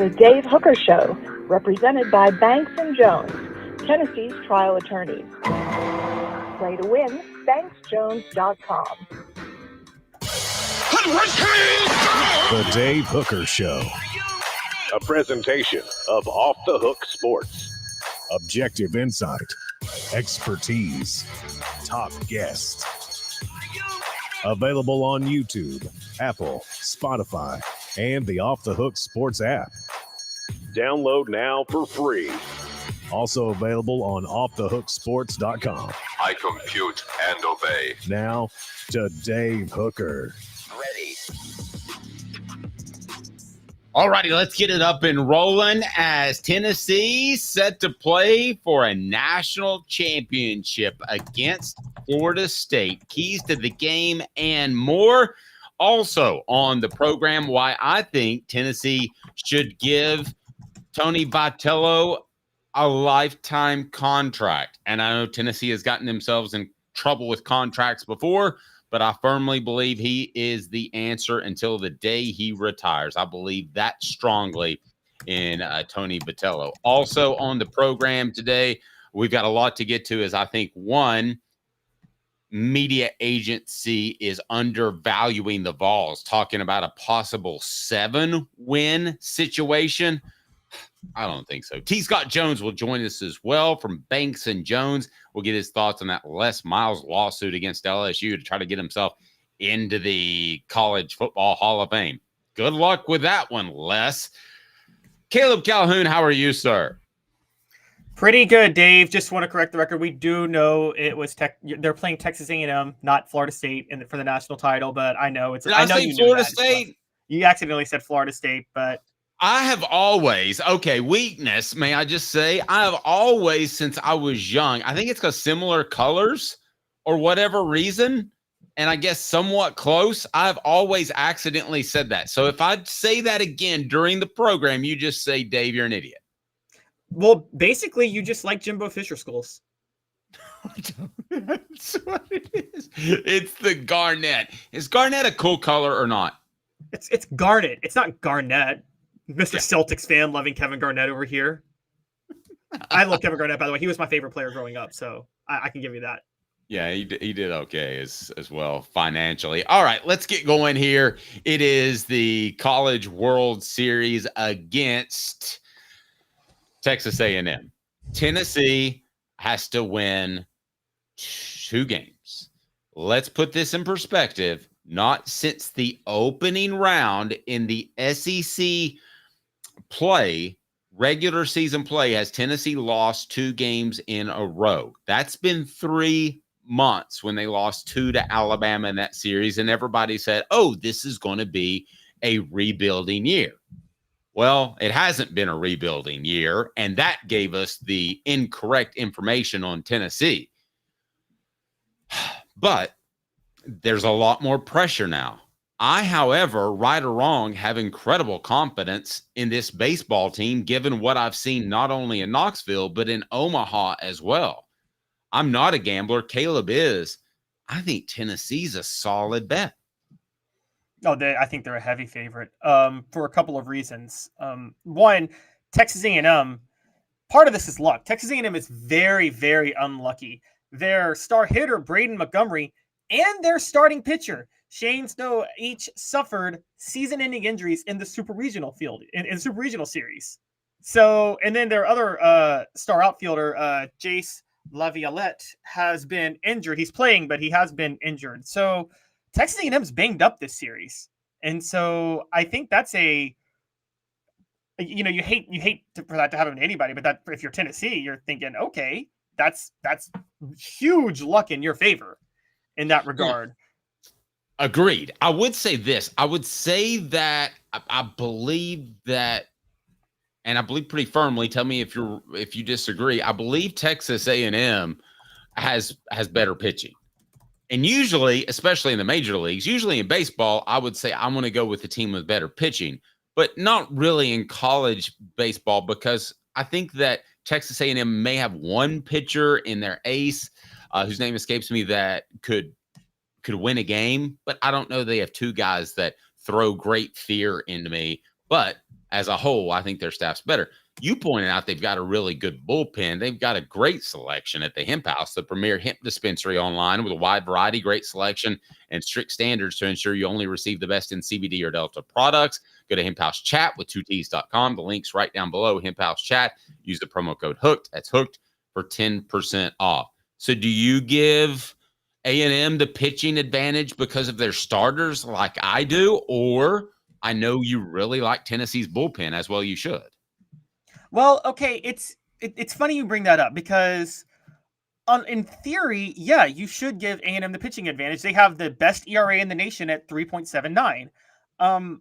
The Dave Hooker Show, represented by Banks & Jones, Tennessee's trial attorneys. Play to win, banksjones.com. The Dave Hooker Show. A presentation of Off the Hook Sports. Objective insight, expertise, top guests. Available on YouTube, Apple, Spotify, and the Off the Hook Sports app. Download now for free. Also available on offthehooksports.com. I compute and obey. Now to Dave Hooker. Ready. All righty, let's get it up and rolling as Tennessee set to play for a national championship against Florida State. Keys to the game and more. Also on the program, why I think Tennessee should give Tony Vitello a lifetime contract. And I know Tennessee has gotten themselves in trouble with contracts before, but I firmly believe he is the answer until the day he retires. I believe that strongly in Tony Vitello. Also on the program today, we've got a lot to get to as I think one media agency is undervaluing the Vols, talking about a possible 7-win situation. I don't think so. T. Scott Jones will join us as well from Banks & Jones. We'll get his thoughts on that Les Miles lawsuit against LSU to try to get himself into the College Football Hall of Fame. Good luck with that one, Les. Caleb Calhoun, how are you, sir? Pretty good, Dave. Just want to correct the record. We do know it was they're playing Texas A&M, not Florida State, for the national title. But I know it's. I know you knew Florida that. State. You accidentally said Florida State, but I have always, weakness, may I just say, I have always, since I was young, I think it's because similar colors or whatever reason, and I guess somewhat close, I've always accidentally said that. So if I say that again during the program, you just say, Dave, you're an idiot. Well, basically, you just like Jimbo Fisher schools. That's what it is. It's the Garnet. Is Garnet a cool color or not? It's Garnet. It's not Garnett. Mr. Celtics fan loving Kevin Garnett over here. I love Kevin Garnett, by the way. He was my favorite player growing up, so I can give you that. Yeah, he did okay as well financially. All right, let's get going here. It is the College World Series against Texas A&M. Tennessee has to win 2 games. Let's put this in perspective. Not since the opening round in the SEC regular season play, has Tennessee lost 2 games in a row. That's been 3 months when they lost 2 to Alabama in that series, and everybody said, oh, this is going to be a rebuilding year. Well, it hasn't been a rebuilding year, and that gave us the incorrect information on Tennessee. But there's a lot more pressure now. I, however, right or wrong, have incredible confidence in this baseball team, given what I've seen not only in Knoxville, but in Omaha as well. I'm not a gambler. Caleb is. I think Tennessee's a solid bet. Oh, I think they're a heavy favorite for a couple of reasons. One, Texas A&M, part of this is luck. Texas A&M is very, very unlucky. Their star hitter, Braden Montgomery, and their starting pitcher, Shane Snow, each suffered season-ending injuries in the Super Regional field, in the Super Regional series. So, and then their other star outfielder, Jace Laviolette, has been injured. He's playing, but he has been injured. So Texas A&M's banged up this series. And so I think that's you hate for that to happen to anybody, but that if you're Tennessee, you're thinking, okay, that's huge luck in your favor in that regard. Agreed. I would say this. I would say that I believe that, and I believe pretty firmly, tell me if you disagree, I believe Texas A&M has better pitching. And usually, especially in the major leagues, usually in baseball, I would say I'm going to go with the team with better pitching, but not really in college baseball, because I think that Texas A&M may have one pitcher in their ace, whose name escapes me, that could win a game, but I don't know they have 2 guys that throw great fear into me. But as a whole, I think their staff's better. You pointed out they've got a really good bullpen. They've got a great selection at the Hemp House, the premier hemp dispensary online with a wide variety, great selection, and strict standards to ensure you only receive the best in CBD or Delta products. Go to Hemp House Chat with 2Ts.com. The link's right down below. Hemp House Chat. Use the promo code HOOKED. That's HOOKED for 10% off. So do you give A&M the pitching advantage because of their starters like I do? Or I know you really like Tennessee's bullpen as well you should. Well, okay, it's funny you bring that up because in theory, yeah, you should give A&M the pitching advantage. They have the best ERA in the nation at 3.79.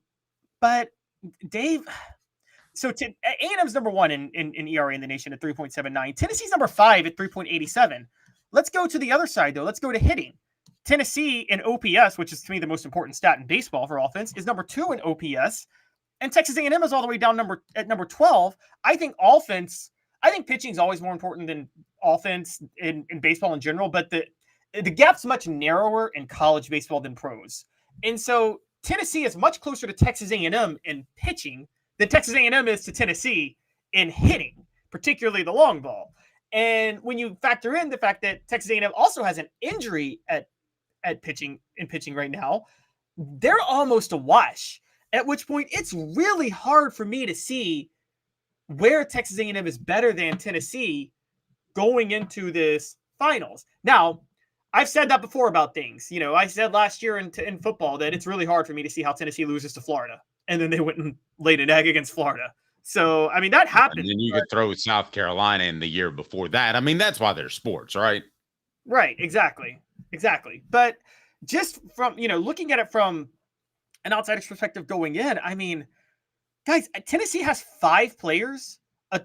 But Dave, so A&M's number one in ERA in the nation at 3.79. Tennessee's number 5 at 3.87. Let's go to the other side, though. Let's go to hitting. Tennessee in OPS, which is to me the most important stat in baseball for offense, is number 2 in OPS. And Texas A&M is all the way down at number 12. I think pitching is always more important than offense in baseball in general, but the gap's much narrower in college baseball than pros. And so Tennessee is much closer to Texas A&M in pitching than Texas A&M is to Tennessee in hitting, particularly the long ball. And when you factor in the fact that Texas A&M also has an injury at pitching right now, they're almost a wash. At which point, it's really hard for me to see where Texas A&M is better than Tennessee going into this finals. Now, I've said that before about things. You know, I said last year in football that it's really hard for me to see how Tennessee loses to Florida. And then they went and laid an egg against Florida. So, I mean, that happened. And then you could throw South Carolina in the year before that. I mean, that's why they're sports, right? Right, exactly. But just from, looking at it from an outsider's perspective going in, I mean, guys, Tennessee has 5 players.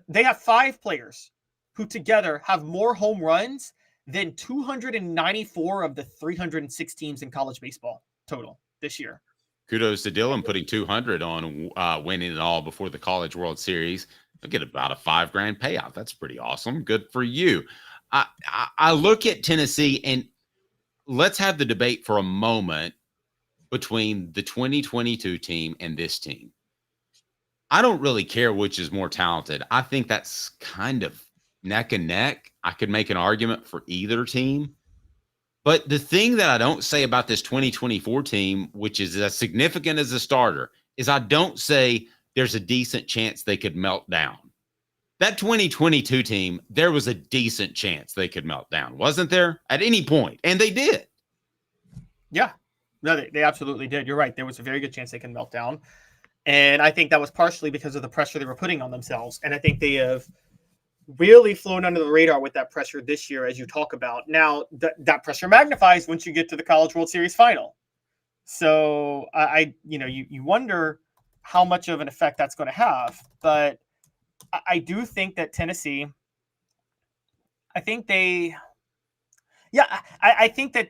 They have 5 players who together have more home runs than 294 of the 306 teams in college baseball total this year. Kudos to Dylan putting 200 on winning it all before the College World Series. They'll get about a $5,000 payout. That's pretty awesome. Good for you. I look at Tennessee, and let's have the debate for a moment between the 2022 team and this team. I don't really care which is more talented. I think that's kind of neck and neck. I could make an argument for either team. But the thing that I don't say about this 2024 team, which is as significant as a starter, is I don't say there's a decent chance they could melt down. That 2022 team, there was a decent chance they could melt down, wasn't there? At any point. And they did. Yeah. No, they absolutely did. You're right. There was a very good chance they can melt down. And I think that was partially because of the pressure they were putting on themselves. And I think they have really flown under the radar with that pressure this year, as you talk about. Now, that pressure magnifies once you get to the College World Series final. So you wonder how much of an effect that's going to have. But I do think that Tennessee, I think that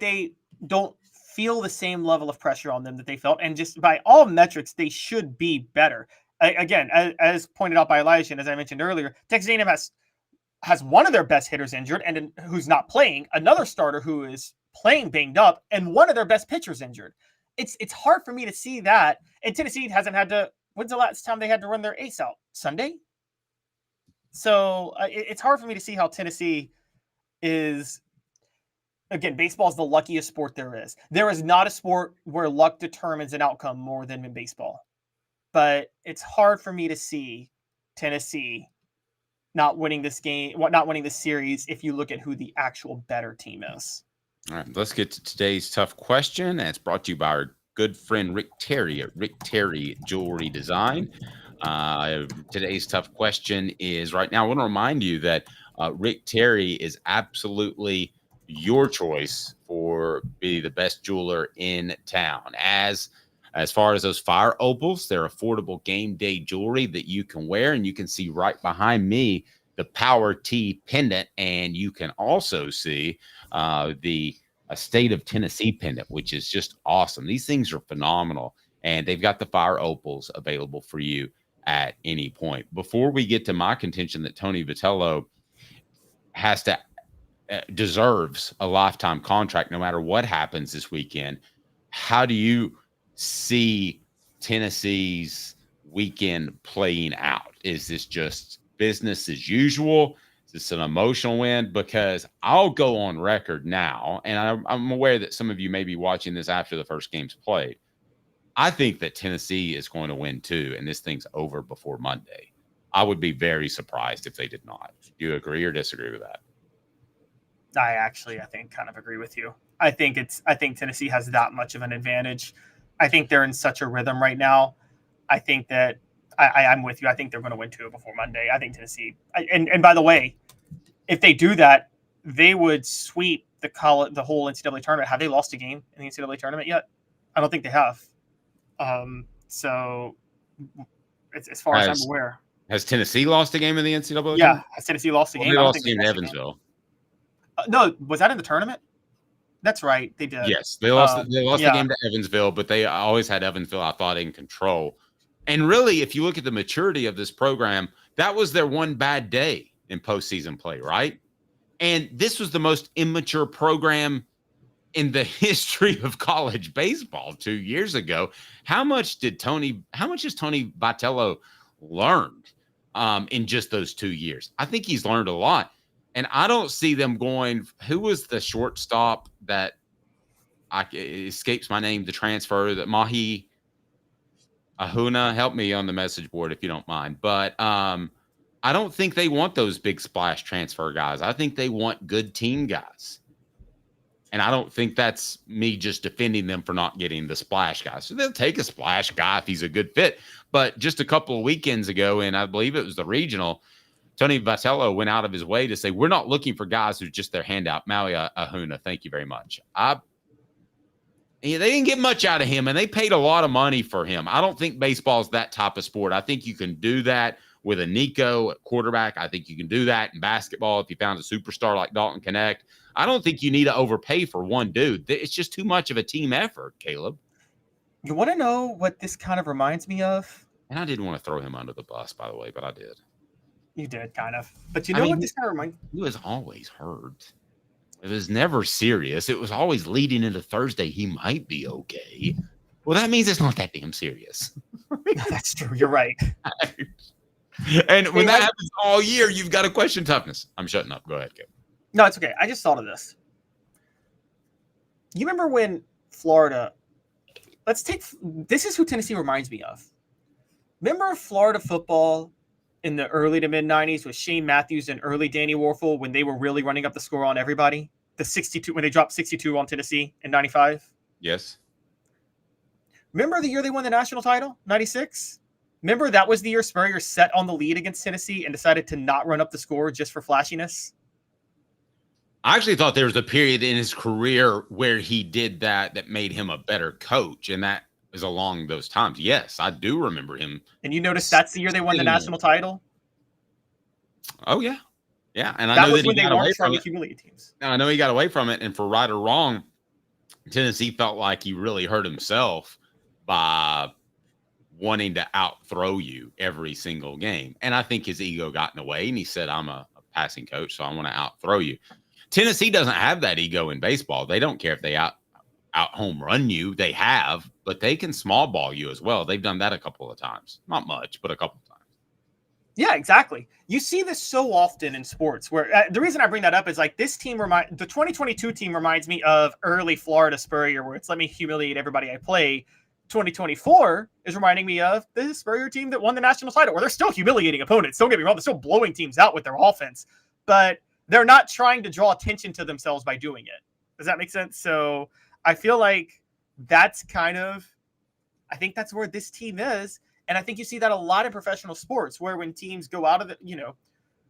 they don't feel the same level of pressure on them that they felt. And just by all metrics, they should be better. Again, as pointed out by Elijah, and as I mentioned earlier, Texas A&M has one of their best hitters injured and who's not playing, another starter who is playing banged up, and one of their best pitchers injured. It's hard for me to see that. And Tennessee hasn't had to, when's the last time they had to run their ace out? Sunday? So it's hard for me to see how Tennessee is. Again, baseball is the luckiest sport there is. There is not a sport where luck determines an outcome more than in baseball. But it's hard for me to see Tennessee not winning this game, not winning this series if you look at who the actual better team is. All right, let's get to today's tough question. And it's brought to you by our good friend Rick Terry at Rick Terry Jewelry Design. Today's tough question is right now. I want to remind you that Rick Terry is absolutely your choice for be the best jeweler in town. As far as those fire opals, they're affordable game day jewelry that you can wear, and you can see right behind me the Power T pendant, and you can also see the State of Tennessee pendant, which is just awesome. These things are phenomenal, and they've got the fire opals available for you at any point. Before we get to my contention that Tony Vitello deserves a lifetime contract no matter what happens this weekend, how do you see Tennessee's weekend playing out? Is this just business as usual? Is this an emotional win? Because I'll go on record now, and I'm aware that some of you may be watching this after the first game's played. I think that Tennessee is going to win too, and this thing's over before Monday. I would be very surprised if they did not. Do you agree or disagree with that? I think kind of agree with you. I think Tennessee has that much of an advantage. I think they're in such a rhythm right now. I think that I'm with you. I think they're going to win 2 before Monday. I think Tennessee, and by the way, if they do that, they would sweep the whole NCAA tournament. Have they lost a game in the NCAA tournament yet? I don't think they have. So as far as I'm aware, has Tennessee lost a game in the NCAA? Yeah, has Tennessee lost a game? They lost a game to Evansville. No, was that in the tournament? That's right, they did. Yes, they lost. The game to Evansville, but they always had Evansville, I thought, in control. And really, if you look at the maturity of this program, that was their one bad day in postseason play, right? And this was the most immature program in the history of college baseball 2 years ago. How much has Tony Vitello learned in just those 2 years? I think he's learned a lot. And I don't see them going. Who was the shortstop that escapes my name? The transfer that Mahi Ahuna. Help me on the message board if you don't mind. But I don't think they want those big splash transfer guys. I think they want good team guys. And I don't think that's me just defending them for not getting the splash guy. So they'll take a splash guy if he's a good fit. But just a couple of weekends ago, and I believe it was the regional, Tony Vitello went out of his way to say, we're not looking for guys who's just their handout. Maui Ahuna, thank you very much. They didn't get much out of him, and they paid a lot of money for him. I don't think baseball is that type of sport. I think you can do that with a Nico at quarterback. I think you can do that in basketball if you found a superstar like Dalton Connect. I don't think you need to overpay for one dude. It's just too much of a team effort, Caleb. You want to know what this kind of reminds me of? And I didn't want to throw him under the bus, by the way, but I did. You did, kind of. But you know what this kind of reminds me? He was always hurt. It was never serious. It was always leading into Thursday. He might be okay. Well, that means it's not that damn serious. That's true. You're right. And when that happens all year, you've got to question toughness. I'm shutting up. Go ahead, Kevin. No, it's okay. I just thought of this. You remember when Florida – this is who Tennessee reminds me of. Remember Florida football in the early to mid-'90s with Shane Matthews and early Danny Warfel when they were really running up the score on everybody? The 62 – when they dropped 62 on Tennessee in 95? Yes. Remember the year they won the national title, 96? Remember that was the year Spurrier set on the lead against Tennessee and decided to not run up the score just for flashiness? I actually thought there was a period in his career where he did that made him a better coach, and that is along those times. Yes, I do remember him. And you notice that's the year they won the national title? Oh, yeah. Yeah, and I know that he got away from it. Humiliate teams. I know he got away from it, and for right or wrong, Tennessee felt like he really hurt himself by wanting to outthrow you every single game. And I think his ego got in the way, and he said, I'm a passing coach, so I want to outthrow you. Tennessee doesn't have that ego in baseball. They don't care if they out home run you. They have, but they can small ball you as well. They've done that a couple of times. Not much, but a couple of times. Yeah, exactly. You see this so often in sports where the reason I bring that up is like this team the 2022 team reminds me of early Florida Spurrier where it's let me humiliate everybody I play. 2024 is reminding me of the Spurrier team that won the national title where they're still humiliating opponents. Don't get me wrong. They're still blowing teams out with their offense, but they're not trying to draw attention to themselves by doing it. Does that make sense? So I feel like that's I think that's where this team is. And I think you see that a lot in professional sports where when teams go out of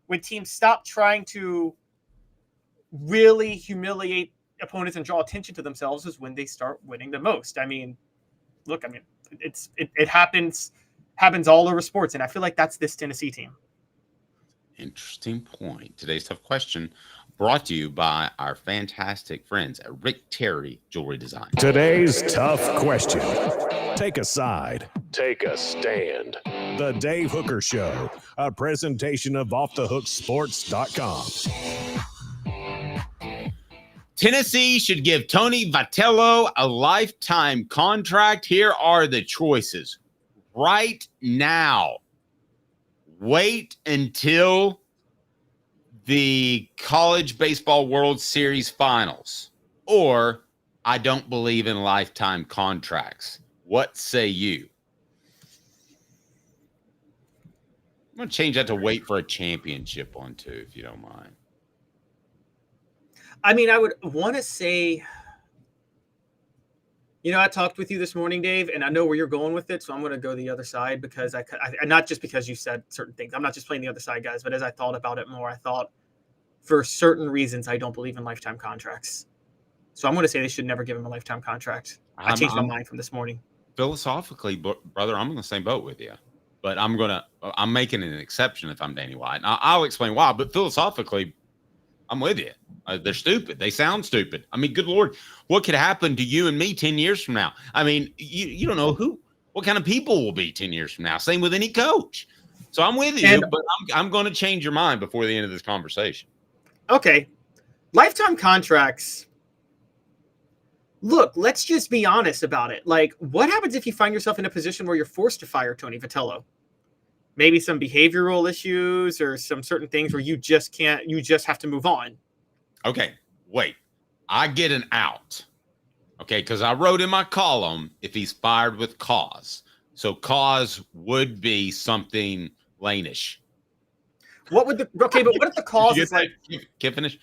when teams stop trying to really humiliate opponents and draw attention to themselves is when they start winning the most. I mean, look, it happens all over sports. And I feel like that's this Tennessee team. Interesting point. Today's tough question brought to you by our fantastic friends at Rick Terry Jewelry Design. Today's tough question. Take a side. Take a stand. The Dave Hooker Show, a presentation of offthehooksports.com. Tennessee should give Tony Vitello a lifetime contract. Here are the choices. right now. Wait until the College Baseball World Series Finals, or I don't believe in lifetime contracts. What say you? I'm going to change that to wait for a championship one too, if you don't mind. I mean, I would want to say, I talked with you this morning, Dave, and I know where you're going with it, so I'm going to go the other side because I not just because you said certain things. I'm not just playing the other side, guys, but as I thought about it more, I thought for certain reasons I don't believe in lifetime contracts. So I'm going to say they should never give him a lifetime contract. I changed my mind from this morning. Philosophically, brother, I'm in the same boat with you, but I'm making an exception if I'm Danny White. And I'll explain why, but philosophically, I'm with you. They're stupid. They sound stupid. I mean, good Lord, what could happen to you and me 10 years from now? I mean, you don't know what kind of people will be 10 years from now. Same with any coach. So I'm with you, but I'm going to change your mind before the end of this conversation. Okay. Lifetime contracts. Look, let's just be honest about it. Like, what happens if you find yourself in a position where you're forced to fire Tony Vitello? Maybe some behavioral issues or some certain things where you just have to move on. Okay, wait. I get an out. Okay, because I wrote in my column if he's fired with cause. So cause would be something Lane-ish. But what if the cause is like... Can't finish?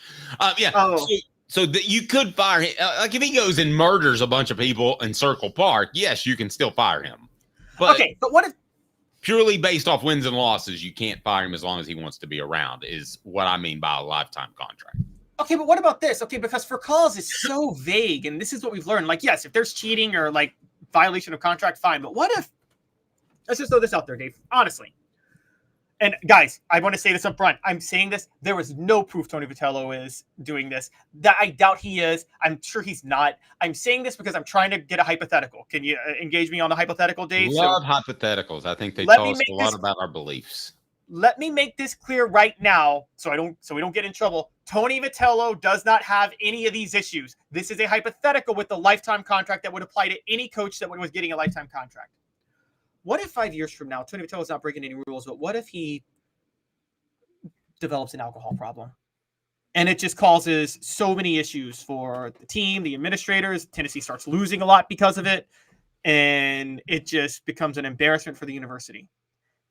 Yeah. Oh. So that you could fire him. Like if he goes and murders a bunch of people in Circle Park, yes, you can still fire him. But okay, but what if... Purely based off wins and losses, you can't fire him as long as he wants to be around, is what I mean by a lifetime contract. Okay, but what about this? Okay, because for cause is so vague, and this is what we've learned. Like, yes, if there's cheating or like violation of contract, fine. But what if, let's just throw this out there, Dave, honestly. And guys, I want to say this up front. I'm saying this. There was no proof Tony Vitello is doing this. That I doubt he is. I'm sure he's not. I'm saying this because I'm trying to get a hypothetical. Can you engage me on the hypothetical, Dave? Love hypotheticals. I think they tell us a lot about our beliefs. Let me make this clear right now so we don't get in trouble. Tony Vitello does not have any of these issues. This is a hypothetical with the lifetime contract that would apply to any coach that was getting a lifetime contract. What if 5 years from now, Tony Vitello is not breaking any rules, but what if he develops an alcohol problem? And it just causes so many issues for the team, the administrators. Tennessee starts losing a lot because of it. And it just becomes an embarrassment for the university.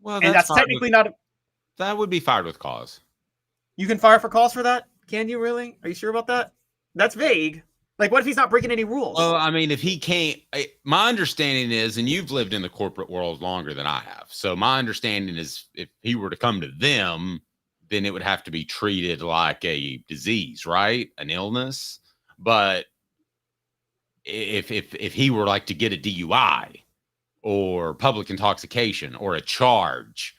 Well, and that's technically not... That would be fired with cause. You can fire for cause for that? Can you really? Are you sure about that? That's vague. Like, what if he's not breaking any rules? Well, I mean, if he can't, my understanding is, and you've lived in the corporate world longer than I have. So my understanding is if he were to come to them, then it would have to be treated like a disease, right? An illness. But if he were like to get a DUI or public intoxication or a charge,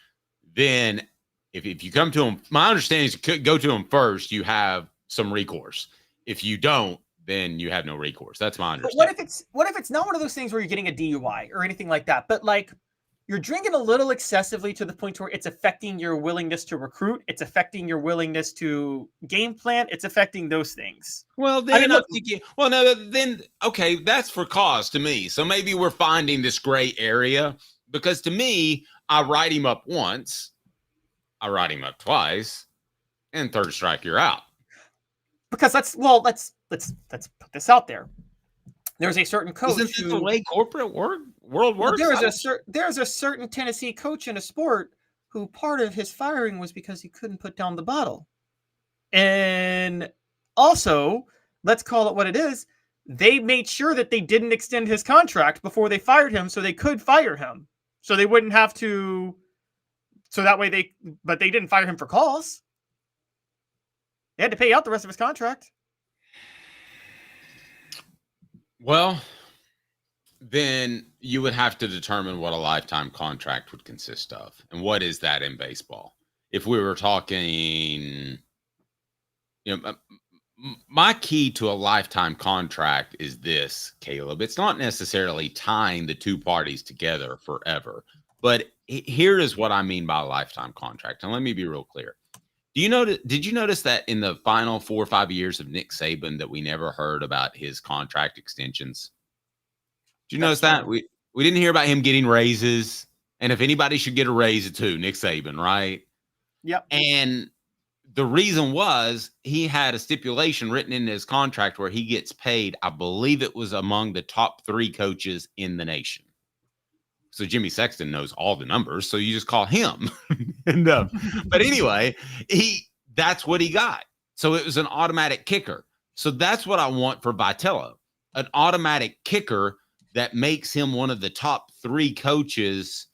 then if you come to him, my understanding is you could go to him first, you have some recourse. If you don't, then you have no recourse. That's my understanding. But what if it's not one of those things where you're getting a DUI or anything like that, but like you're drinking a little excessively to the point where it's affecting your willingness to recruit, it's affecting your willingness to game plan, it's affecting those things. Well, then okay, that's for cause to me. So maybe we're finding this gray area because to me, I write him up once, I write him up twice, and third strike, you're out. Because let's put this out there. There's a certain coach. Isn't this the way corporate world works? There's a certain Tennessee coach in a sport who part of his firing was because he couldn't put down the bottle. And also, let's call it what it is. They made sure that they didn't extend his contract before they fired him, so they could fire him. So they wouldn't have to. So that way but they didn't fire him for cause. They had to pay out the rest of his contract. Well, then you would have to determine what a lifetime contract would consist of. And what is that in baseball? If we were talking, my key to a lifetime contract is this, Caleb. It's not necessarily tying the two parties together forever. But here is what I mean by a lifetime contract. And let me be real clear. Did you notice that in the final 4 or 5 years of Nick Saban that we never heard about his contract extensions? Did you notice that? We didn't hear about him getting raises. And if anybody should get a raise, it's who? Nick Saban, right? Yep. And the reason was he had a stipulation written in his contract where he gets paid. I believe it was among the top 3 coaches in the nation. So Jimmy Sexton knows all the numbers, so you just call him. But anyway, that's what he got. So it was an automatic kicker. So that's what I want for Vitello, an automatic kicker that makes him one of the top 3 coaches,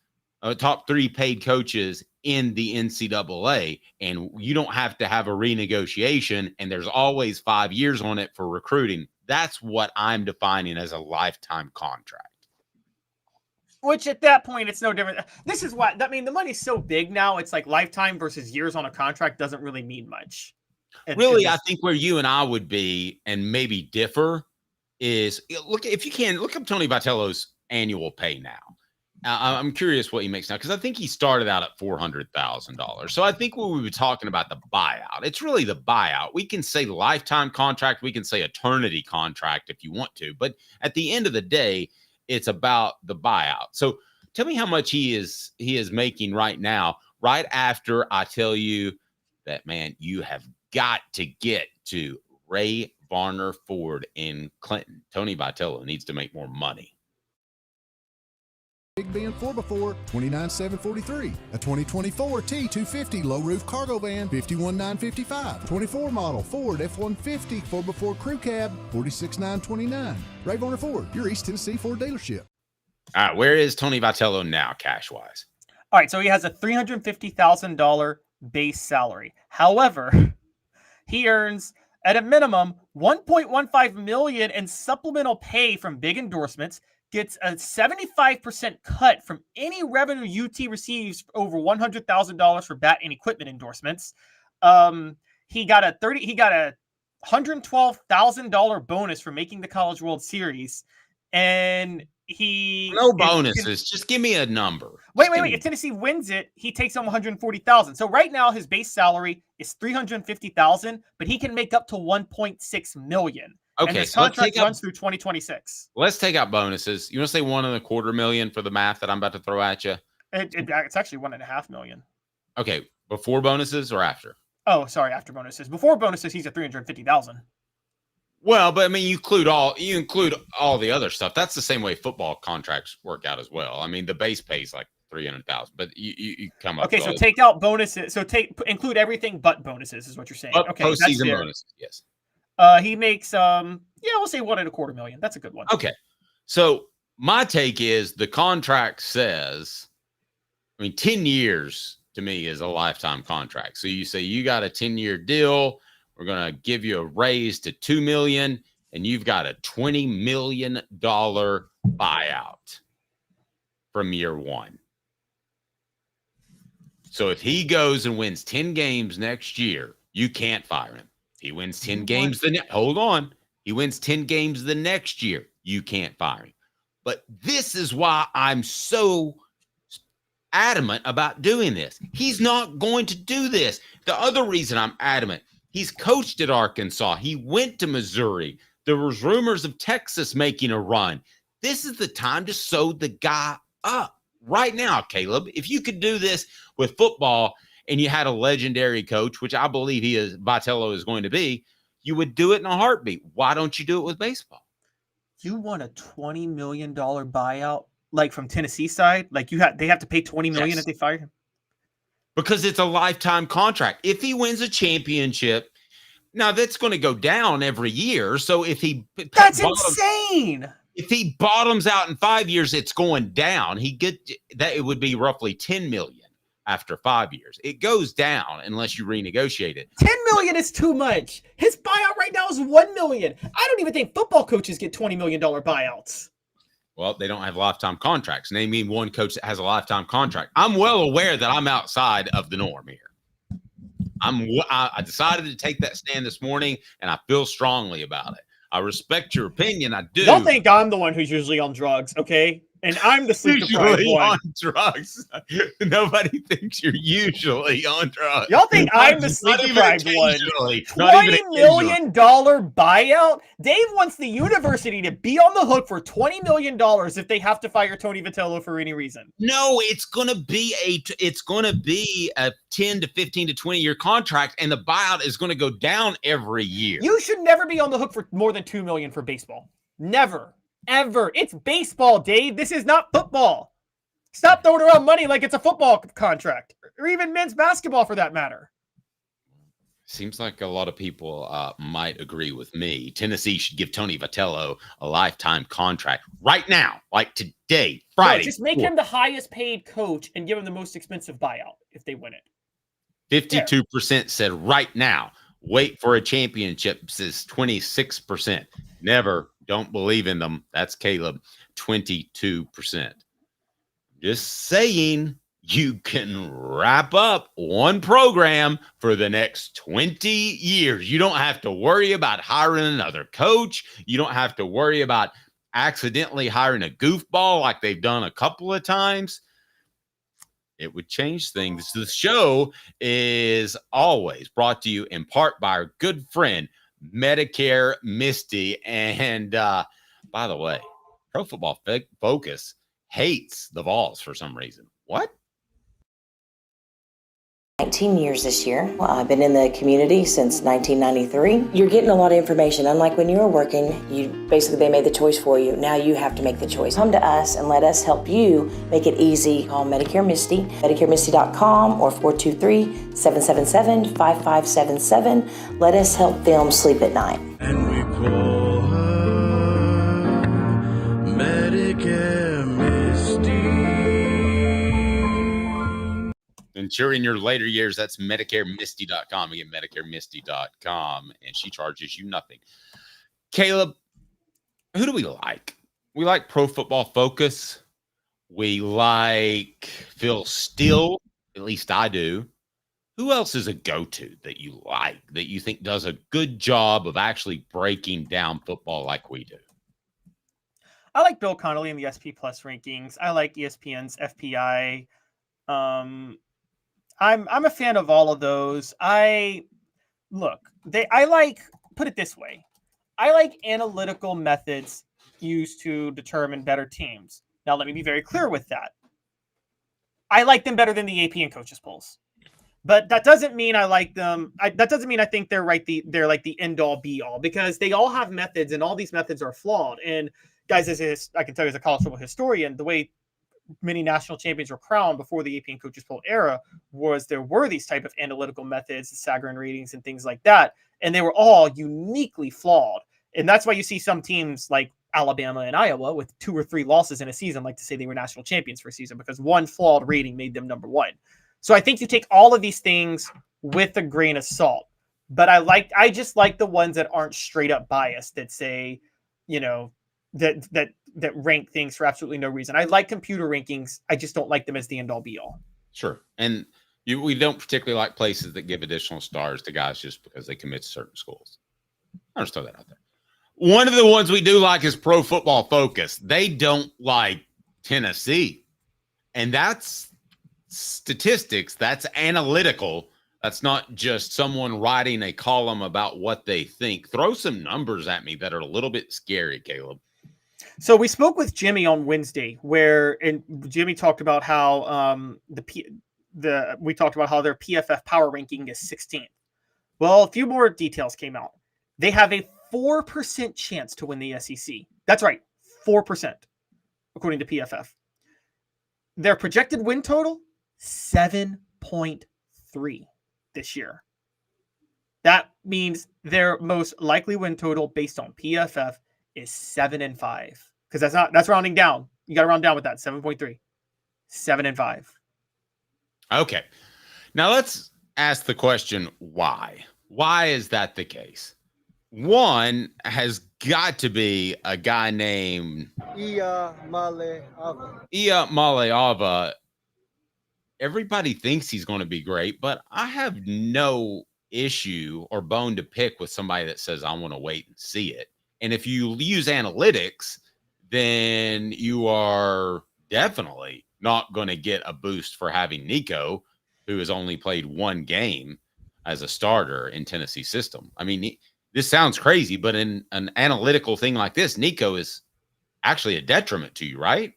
top 3 paid coaches in the NCAA. And you don't have to have a renegotiation, and there's always 5 years on it for recruiting. That's what I'm defining as a lifetime contract. Which at that point, it's no different. This is what, I mean, the money's so big now, it's like lifetime versus years on a contract doesn't really mean much. Really, I think where you and I would be and maybe differ is, look, if you can, look up Tony Vitello's annual pay now. I'm curious what he makes now, because I think he started out at $400,000. So I think when we were talking about the buyout, it's really the buyout. We can say lifetime contract. We can say eternity contract if you want to. But at the end of the day, it's about the buyout. So tell me how much he is making right now, right after I tell you that, man, you have got to get to Ray Varner Ford in Clinton. Tony Vitello needs to make more money. Big Ben 4x4, $29,743. A 2024 T250 low roof cargo van, $51,955. 24 model Ford F-150 4x4 crew cab, $46,929. Ray Varner Ford, your East Tennessee Ford dealership. All right, where is Tony Vitello now, cash wise? All right, so he has a $350,000 base salary. However, he earns at a minimum $1.15 million in supplemental pay from big endorsements, gets a 75% cut from any revenue UT receives over $100,000 for bat and equipment endorsements. He got a $112,000 bonus for making the College World Series, and no bonuses. Just give me a number. Wait. If Tennessee wins it, he takes home $140,000. So right now his base salary is $350,000, but he can make up to $1.6 million. Okay, and his so contract runs through 2026. Let's take out bonuses. You want to say $1.25 million for the math that I'm about to throw at you? It's actually $1.5 million. Okay, before bonuses or after? Oh, sorry, after bonuses. Before bonuses, he's at $350,000. Well, but I mean, you include all the other stuff. That's the same way football contracts work out as well. I mean, the base pay is like $300,000, but you come up. Okay, so take out bonuses. So include everything but bonuses is what you're saying. But okay, postseason bonuses, yes. He makes we'll say $1.25 million. That's a good one. Okay, so my take is the contract says, 10 years to me is a lifetime contract. So you say you got a 10-year deal. We're going to give you a raise to $2 million, and you've got a $20 million buyout from year one. So if he goes and wins 10 games next year, you can't fire him. He wins 10 games. He wins 10 games the next year. You can't fire him. But this is why I'm so adamant about doing this. He's not going to do this. The other reason I'm adamant, he's coached at Arkansas. He went to Missouri. There was rumors of Texas making a run. This is the time to sew the guy up right now, Caleb. If you could do this with football and you had a legendary coach, which I believe Vitello is going to be, you would do it in a heartbeat. Why don't you do it with baseball? You want a $20 million buyout, like from Tennessee side? Like they have to pay $20 million if they fire him? Because it's a lifetime contract. If he wins a championship, now that's going to go down every year. So if that's insane. If he bottoms out in 5 years, it's going down. It would be roughly $10 million after 5 years. It goes down unless you renegotiate it. $10 million is too much. His buyout right now is $1 million. I don't even think football coaches get $20 million buyouts. Well, they don't have lifetime contracts. Name me one coach that has a lifetime contract. I'm well aware that I'm outside of the norm here. I decided to take that stand this morning, and I feel strongly about it. I respect your opinion. I do. Don't think I'm the one who's usually on drugs, okay? And I'm the sleep deprived Usually one. on drugs. Nobody thinks you're usually on drugs. Y'all think I'm the sleep deprived one? $20 million buyout? Dave wants the university to be on the hook for $20 million if they have to fire Tony Vitello for any reason. No, it's gonna be a 10 to 15 to 20 year contract, and the buyout is gonna go down every year. You should never be on the hook for more than $2 million for baseball. Never. Ever. It's baseball, Dave. This is not football. Stop throwing around money like it's a football contract, or even men's basketball for that matter. Seems like a lot of people might agree with me. Tennessee should give Tony Vitello a lifetime contract right now, like today, Friday. No, just make him the highest paid coach and give him the most expensive buyout if they win it. 52% said right now. Wait for a championship, says 26%. Never. Don't believe in them. That's Caleb, 22%. Just saying, you can wrap up one program for the next 20 years. You don't have to worry about hiring another coach. You don't have to worry about accidentally hiring a goofball like they've done a couple of times. It would change things. The show is always brought to you in part by our good friend, Medicare Misty. And by the way, Pro Football Focus hates the Vols for some reason. What? 19 years this year. I've been in the community since 1993. You're getting a lot of information. Unlike when you were working, they made the choice for you. Now you have to make the choice. Come to us and let us help you make it easy. Call Medicare Misty, MedicareMisty.com or 423-777-5577. Let us help them sleep at night. And we call her Medicare Misty. And sure, in your later years, that's MedicareMisty.com. Again, MedicareMisty.com, and she charges you nothing. Caleb, who do we like? We like Pro Football Focus. We like Phil Steele. At least I do. Who else is a go-to that you like, that you think does a good job of actually breaking down football like we do? I like Bill Connolly in the SP Plus rankings. I like ESPN's FPI. I'm a fan of all of those. Put it this way. I like analytical methods used to determine better teams. Now, let me be very clear with that. I like them better than the AP and coaches polls, but that doesn't mean I like them. That doesn't mean I think they're right. They're like the end all be all, because they all have methods and all these methods are flawed. And guys, I can tell you as a college football historian, the way many national champions were crowned before the AP and coaches poll era was there were these type of analytical methods, the Sagarin ratings and things like that. And they were all uniquely flawed. And that's why you see some teams like Alabama and Iowa with 2 or 3 losses in a season like to say they were national champions for a season because one flawed rating made them number one. So I think you take all of these things with a grain of salt, but I just like the ones that aren't straight up biased, that say, that rank things for absolutely no reason. I like computer rankings. I just don't like them as the end all be all. Sure. And we don't particularly like places that give additional stars to guys just because they commit to certain schools. I'll just throw that out there. One of the ones we do like is Pro Football Focus. They don't like Tennessee. And that's statistics. That's analytical. That's not just someone writing a column about what they think. Throw some numbers at me that are a little bit scary, Caleb. So we spoke with Jimmy on Wednesday, and Jimmy talked about how we talked about how their PFF power ranking is 16th. Well, a few more details came out. They have a 4% chance to win the SEC. That's right, 4%, according to PFF. Their projected win total, 7.3 this year. That means their most likely win total based on PFF is 7-5. Because that's rounding down. You got to round down with that. 7.3. 7-5. Okay. Now let's ask the question, why? Why is that the case? One has got to be a guy named Iya Maleava. Everybody thinks he's going to be great, but I have no issue or bone to pick with somebody that says, I want to wait and see it. And if you use analytics, then you are definitely not going to get a boost for having Nico, who has only played one game as a starter in Tennessee's system. I mean, this sounds crazy, but in an analytical thing like this, Nico is actually a detriment to you, right?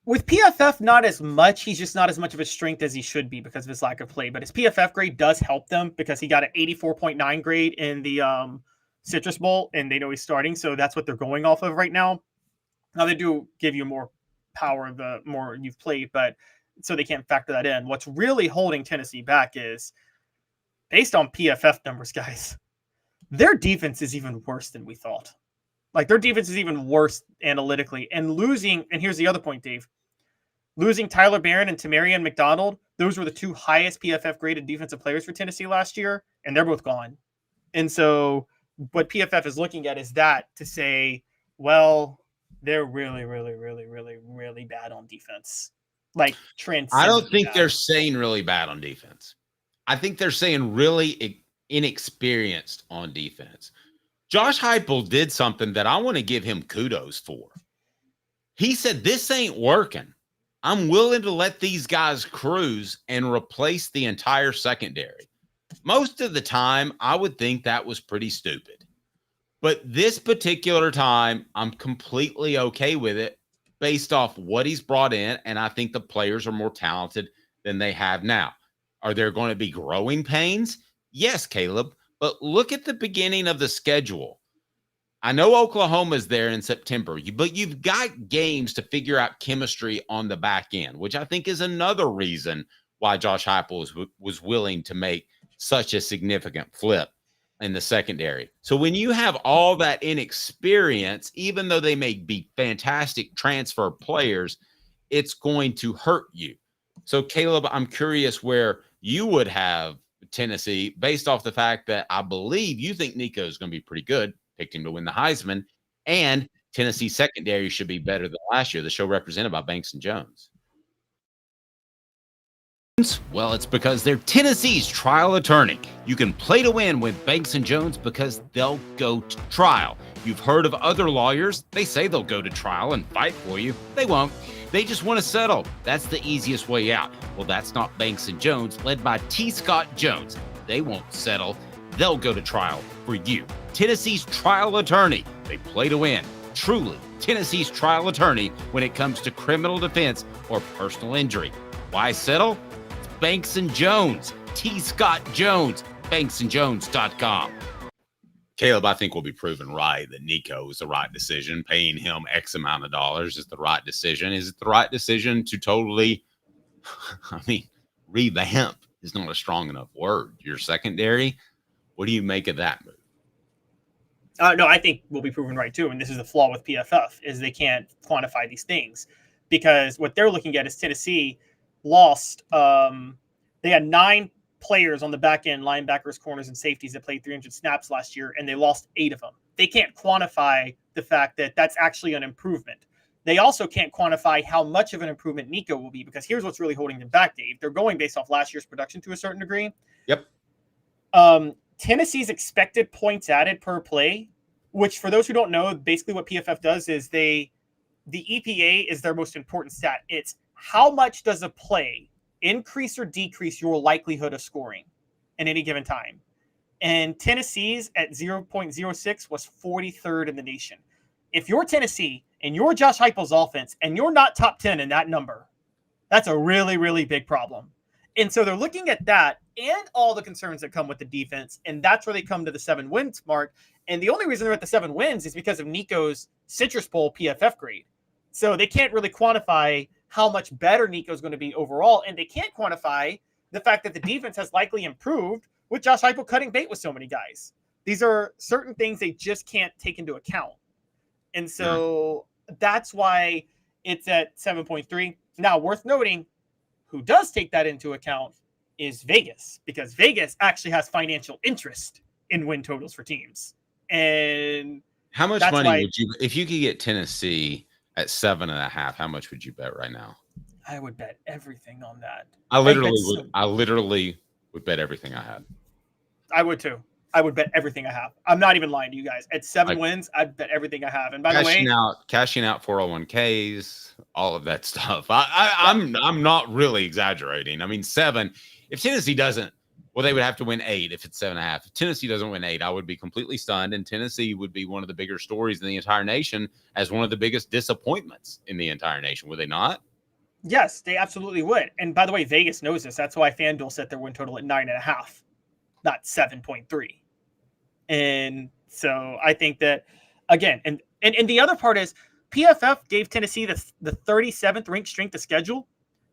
With PFF, not as much. He's just not as much of a strength as he should be because of his lack of play. But his PFF grade does help them because he got an 84.9 grade in the Citrus Bowl, and they know he's starting. So that's what they're going off of right now. Now, they do give you more power the more you've played, but so they can't factor that in. What's really holding Tennessee back is, based on PFF numbers, guys, their defense is even worse than we thought. Like, their defense is even worse analytically. And losing, and here's the other point, Dave, losing Tyler Barron and Tamarian McDonald, those were the two highest PFF graded defensive players for Tennessee last year, and they're both gone. And so what PFF is looking at is that to say, well, they're really, really, really, really, really bad on defense. Like, I don't think they're saying really bad on defense. I think they're saying really inexperienced on defense. Josh Heupel did something that I want to give him kudos for. He said, this ain't working. I'm willing to let these guys cruise and replace the entire secondary. Most of the time, I would think that was pretty stupid. But this particular time, I'm completely okay with it based off what he's brought in, and I think the players are more talented than they have now. Are there going to be growing pains? Yes, Caleb, but look at the beginning of the schedule. I know Oklahoma's there in September, but you've got games to figure out chemistry on the back end, which I think is another reason why Josh Heupel was willing to make such a significant flip in the secondary. So when you have all that inexperience, even though they may be fantastic transfer players, it's going to hurt you. So Caleb, I'm curious where you would have Tennessee based off the fact that I believe you think Nico is going to be pretty good. Picked him to win the Heisman, and Tennessee secondary should be better than last year. The show represented by Banks and Jones. Well, it's because they're Tennessee's trial attorney. You can play to win with Banks and Jones because they'll go to trial. You've heard of other lawyers. They say they'll go to trial and fight for you. They won't. They just want to settle. That's the easiest way out. Well, that's not Banks and Jones, led by T. Scott Jones. They won't settle. They'll go to trial for you. Tennessee's trial attorney. They play to win. Truly, Tennessee's trial attorney when it comes to criminal defense or personal injury. Why settle? It's Banks and Jones. T. Scott Jones. BanksandJones.com. Caleb, I think we'll be proven right that Nico is the right decision. Paying him X amount of dollars is the right decision. Is it the right decision to totally, revamp is not a strong enough word. Your secondary, what do you make of that move? No, I think we'll be proven right too. And this is the flaw with PFF is they can't quantify these things because what they're looking at is Tennessee lost. They had 9 players on the back end, linebackers, corners, and safeties that played 300 snaps last year, and they lost 8 of them. They can't quantify the fact that that's actually an improvement. They also can't quantify how much of an improvement Nico will be because here's what's really holding them back, Dave. They're going based off last year's production to a certain degree. Yep. Tennessee's expected points added per play, which for those who don't know, basically what PFF does is the EPA is their most important stat. It's how much does a play increase or decrease your likelihood of scoring in any given time. And Tennessee's at 0.06 was 43rd in the nation. If you're Tennessee and you're Josh Heupel's offense and you're not top 10 in that number, that's a really, really big problem. And so they're looking at that and all the concerns that come with the defense, and that's where they come to the 7 wins mark. And the only reason they're at the 7 wins is because of Nico's Citrus Bowl PFF grade. So they can't really quantify how much better Nico's going to be overall, and they can't quantify the fact that the defense has likely improved with Josh Heupel cutting bait with so many guys. These are certain things they just can't take into account. And so that's why it's at 7.3. Now, worth noting, who does take that into account is Vegas, because Vegas actually has financial interest in win totals for teams. And how much money would you, if you could get Tennessee at 7.5, how much would you bet right now? I would bet everything on that. I literally would bet everything I had. I would too. I would bet everything I have. I'm not even lying to you guys. At 7 wins, I'd bet everything I have. And by the way, cashing out 401ks, all of that stuff. I'm not really exaggerating. I mean, 7. If Tennessee doesn't, well, they would have to win 8 if it's 7.5. If Tennessee doesn't win 8, I would be completely stunned, and Tennessee would be one of the bigger stories in the entire nation as one of the biggest disappointments in the entire nation. Would they not? Yes, they absolutely would. And by the way, Vegas knows this. That's why FanDuel set their win total at 9.5, not 7.3. And so I think that, again, and the other part is PFF gave Tennessee the 37th ranked strength of schedule.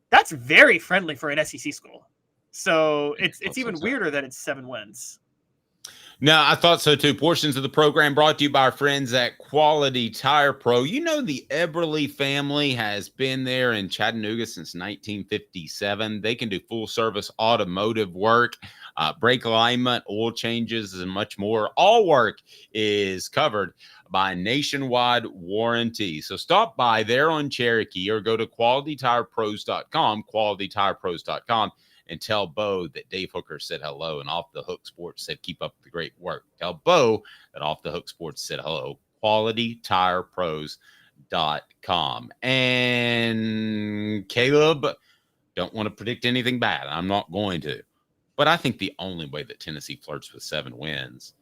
That's very friendly for an SEC school. So it's even weirder that it's 7 wins. No, I thought so too. Portions of the program brought to you by our friends at Quality Tire Pro. You know, the Eberle family has been there in Chattanooga since 1957. They can do full service automotive work, brake alignment, oil changes, and much more. All work is covered by nationwide warranty. So stop by there on Cherokee or go to qualitytirepros.com, qualitytirepros.com. and tell Bo that Dave Hooker said hello and Off the Hook Sports said keep up the great work. Tell Bo that Off the Hook Sports said hello. QualityTirePros.com. And Caleb, don't want to predict anything bad. I'm not going to. But I think the only way that Tennessee flirts with 7 wins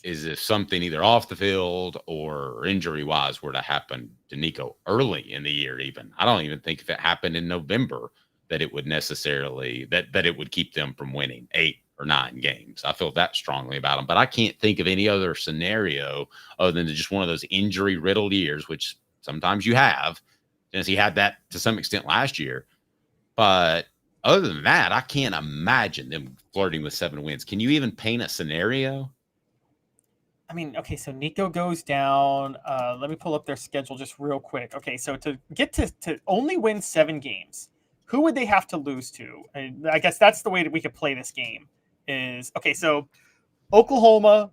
is if something either off the field or injury-wise were to happen to Nico early in the year even. I don't even think if it happened in November that it would necessarily that it would keep them from winning 8 or 9 games. I feel that strongly about them, but I can't think of any other scenario other than just one of those injury-riddled years, which sometimes you have. Tennessee had that to some extent last year, but other than that, I can't imagine them flirting with 7 wins. Can you even paint a scenario? I mean, okay, so Nico goes down. Let me pull up their schedule just real quick. Okay, so to get to only win 7 games, who would they have to lose to? And I guess that's the way that we could play this game is, okay, so Oklahoma,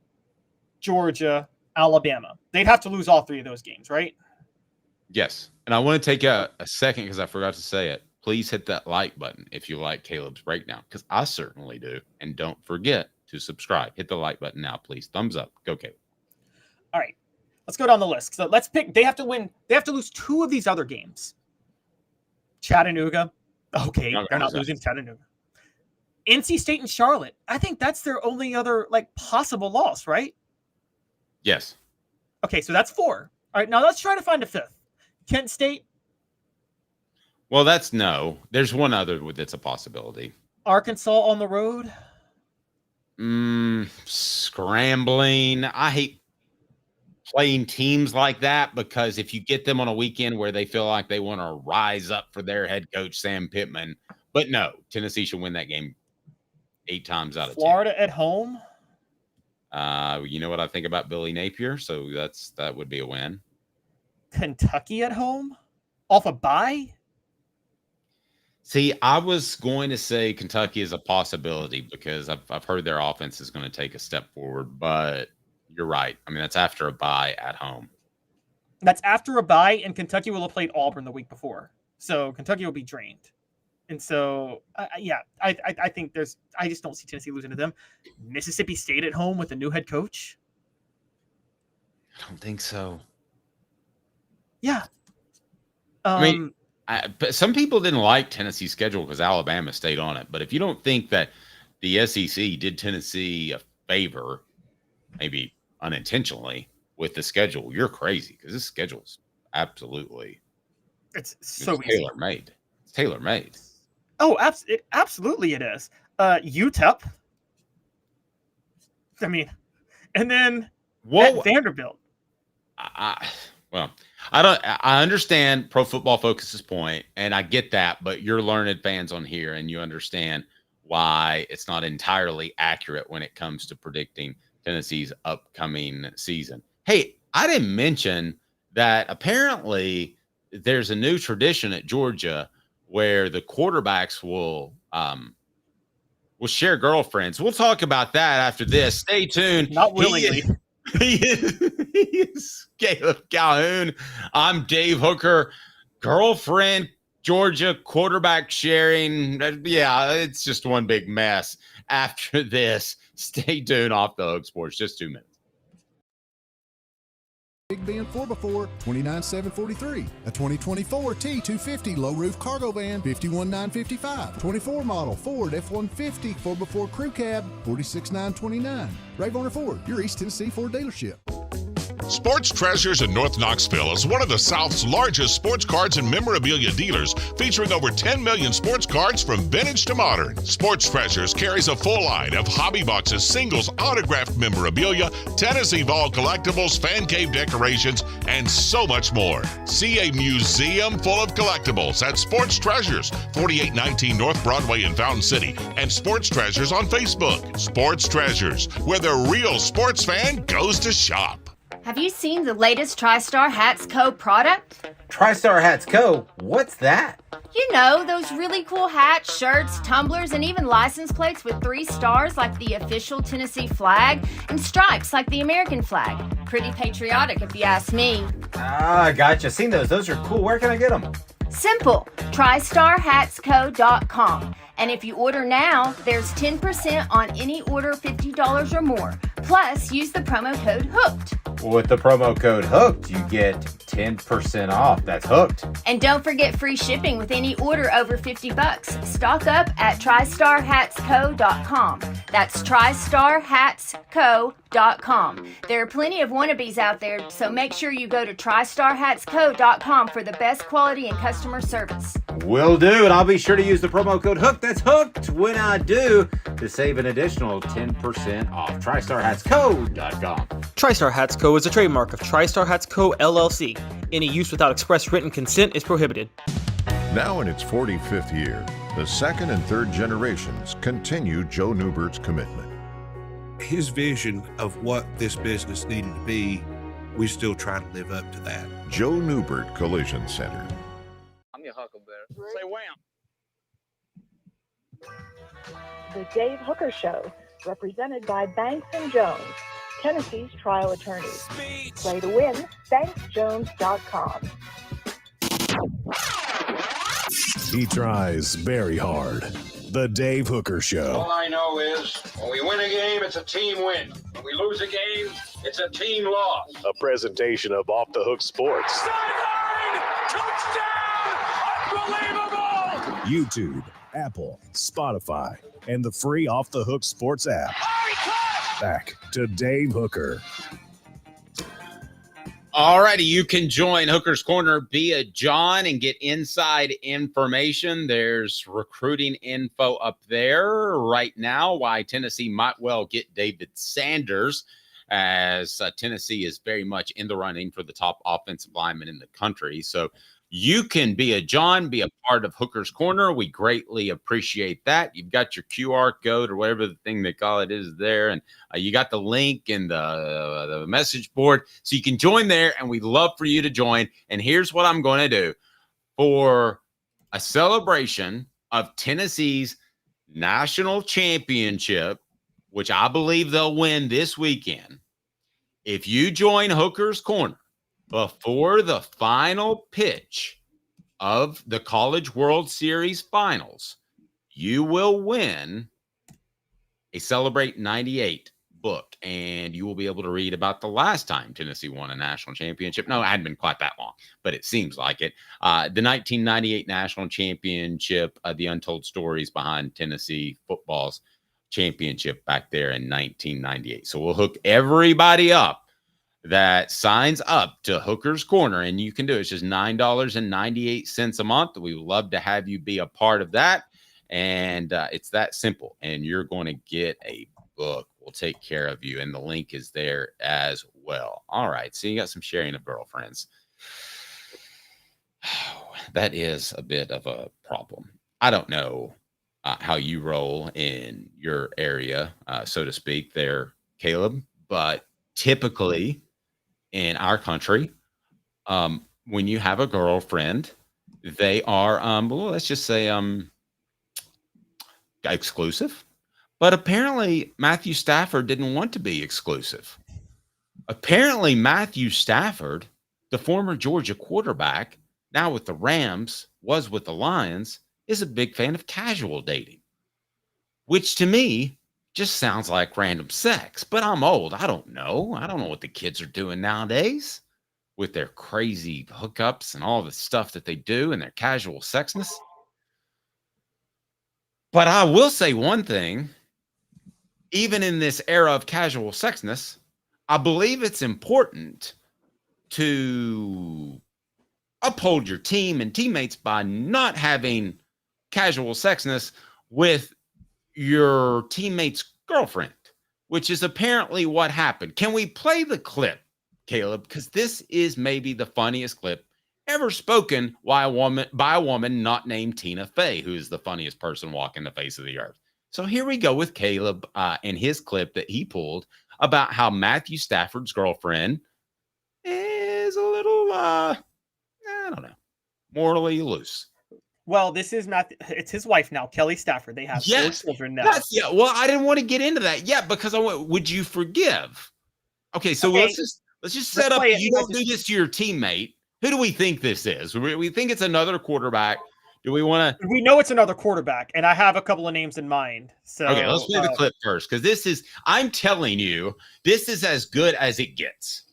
Georgia, Alabama. They'd have to lose all 3 of those games, right? Yes. And I want to take a second because I forgot to say it. Please hit that like button if you like Caleb's breakdown, because I certainly do. And don't forget to subscribe. Hit the like button now, please. Thumbs up. Go, Caleb. All right. Let's go down the list. So let's pick. They have to win. They have to lose 2 of these other games. Chattanooga. Okay, they're not losing Chattanooga. NC State and Charlotte. I think that's their only other possible loss, right? Yes. Okay, so that's 4. All right, now let's try to find a 5th. Kent State. Well, that's no. There's one other that's a possibility. Arkansas on the road. Scrambling. I hate playing teams like that because if you get them on a weekend where they feel like they want to rise up for their head coach, Sam Pittman. But no, Tennessee should win that game 8 times out of 10. Florida at home. You know what I think about Billy Napier, so that would be a win. Kentucky at home? Off a bye? See, I was going to say Kentucky is a possibility because I've heard their offense is going to take a step forward, but you're right. I mean, that's after a bye at home. That's after a bye, and Kentucky will have played Auburn the week before. So Kentucky will be drained. And so, I think I just don't see Tennessee losing to them. Mississippi State at home with a new head coach? I don't think so. Yeah. I mean, but some people didn't like Tennessee's schedule because Alabama stayed on it. But if you don't think that the SEC did Tennessee a favor, maybe unintentionally, with the schedule, you're crazy because this schedule's absolutely it's tailor-made. It's tailor-made. Oh, absolutely it is. UTEP. I mean, and then at Vanderbilt. I understand Pro Football Focus's point, and I get that, but you're learned fans on here, and you understand why it's not entirely accurate when it comes to predicting Tennessee's upcoming season. Hey, I didn't mention that apparently there's a new tradition at Georgia where the quarterbacks will share girlfriends. We'll talk about that after this. Stay tuned. Not willingly. He is Caleb Calhoun. I'm Dave Hooker. Girlfriend Georgia quarterback sharing. Yeah, it's just one big mess. After this, stay tuned. Off the Hook Sports, just 2 minutes. Big Ben 4x4, $29,743. A 2024 T250 low roof cargo van, $51,955. 24 model Ford F-150 4x4 crew cab, $46,929. Ray Warner Ford, your East Tennessee Ford dealership. Sports Treasures in North Knoxville is one of the South's largest sports cards and memorabilia dealers, featuring over 10 million sports cards from vintage to modern. Sports Treasures carries a full line of hobby boxes, singles, autographed memorabilia, Tennessee Vol collectibles, fan cave decorations, and so much more. See a museum full of collectibles at Sports Treasures, 4819 North Broadway in Fountain City, and Sports Treasures on Facebook. Sports Treasures, where the real sports fan goes to shop. Have you seen the latest TriStar Hats Co. product? TriStar Hats Co.? What's that? You know, those really cool hats, shirts, tumblers, and even license plates with 3 stars like the official Tennessee flag and stripes like the American flag. Pretty patriotic if you ask me. Ah, gotcha. Seen those. Those are cool. Where can I get them? Simple. TriStarHatsCo.com. And if you order now, there's 10% on any order $50 or more. Plus, use the promo code HOOKED. With the promo code HOOKED, you get 10% off. That's hooked. And don't forget free shipping with any order over $50. Stock up at TriStarHatsCo.com. That's TriStarHatsCo.com. There are plenty of wannabes out there, so make sure you go to TriStarHatsCo.com for the best quality and customer service. Will do, and I'll be sure to use the promo code HOOKED. That's hooked when I do, to save an additional 10% off. TriStarHatsCo.com. TriStar Hats Co. is a trademark of TriStar Hats Co. LLC. Any use without express written consent is prohibited. Now in its 45th year, the second and third generations continue Joe Neubert's commitment. His vision of what this business needed to be, we still try to live up to that. Joe Neubert Collision Center. I'm your Huckleberry. Say wham. The Dave Hooker Show, represented by Banks & Jones, Tennessee's trial attorneys. Play to win, banksjones.com. He tries very hard. The Dave Hooker Show. All I know is when we win a game, it's a team win. When we lose a game, it's a team loss. A presentation of Off the Hook Sports. Sideline! Touchdown! Unbelievable! YouTube, Apple, Spotify, and the free Off the Hook Sports app. Back to Dave Hooker. Alrighty, you can join Hooker's Corner via John and get inside information. There's recruiting info up there right now. Why Tennessee might well get David Sanders, as Tennessee is very much in the running for the top offensive lineman in the country. So you can be a John, be a part of Hooker's Corner. We greatly appreciate that. You've got your QR code or whatever the thing they call it is there. And you got the link in the message board. So you can join there, and we'd love for you to join. And here's what I'm going to do. For a celebration of Tennessee's national championship, which I believe they'll win this weekend, if you join Hooker's Corner before the final pitch of the College World Series finals, you will win a Celebrate 98 book, and you will be able to read about the last time Tennessee won a national championship. No, it hadn't been quite that long, but it seems like it. The 1998 national championship, the untold stories behind Tennessee football's championship back there in 1998. So we'll hook everybody up that signs up to Hooker's Corner, and you can do it. It's just $9.98 a month. We would love to have you be a part of that, and it's that simple, and you're going to get a book. We'll take care of you, and the link is there as well. All right, so you got some sharing of girlfriends. That is a bit of a problem. I don't know how you roll in your area, so to speak there, Caleb, but typically in our country, when you have a girlfriend, they are, well, let's just say exclusive. But apparently Matthew Stafford didn't want to be exclusive. Apparently Matthew Stafford, the former Georgia quarterback, now with the Rams, was with the Lions, is a big fan of casual dating, which to me just sounds like random sex. But I'm old. I don't know. I don't know what the kids are doing nowadays with their crazy hookups and all the stuff that they do and their casual sexness. But I will say one thing. Even in this era of casual sexness, I believe it's important to uphold your team and teammates by not having casual sexness with your teammate's girlfriend, which is apparently what happened. Can we play the clip, Caleb? Because this is maybe the funniest clip ever spoken by a woman not named Tina Fey, who is the funniest person walking the face of the earth. So here we go with Caleb and his clip that he pulled about how Matthew Stafford's girlfriend is a little, I don't know, morally loose. Well, this is it's his wife now, Kelly Stafford. They have 4 children now. Well, I didn't want to get into that yet because I went, would you forgive? Okay, so let's just set up. You don't do this to your teammate. Who do we think this is? We think it's another quarterback. Do we want to? We know it's another quarterback, and I have a couple of names in mind. So okay, let's play the clip first because this is. I'm telling you, this is as good as it gets.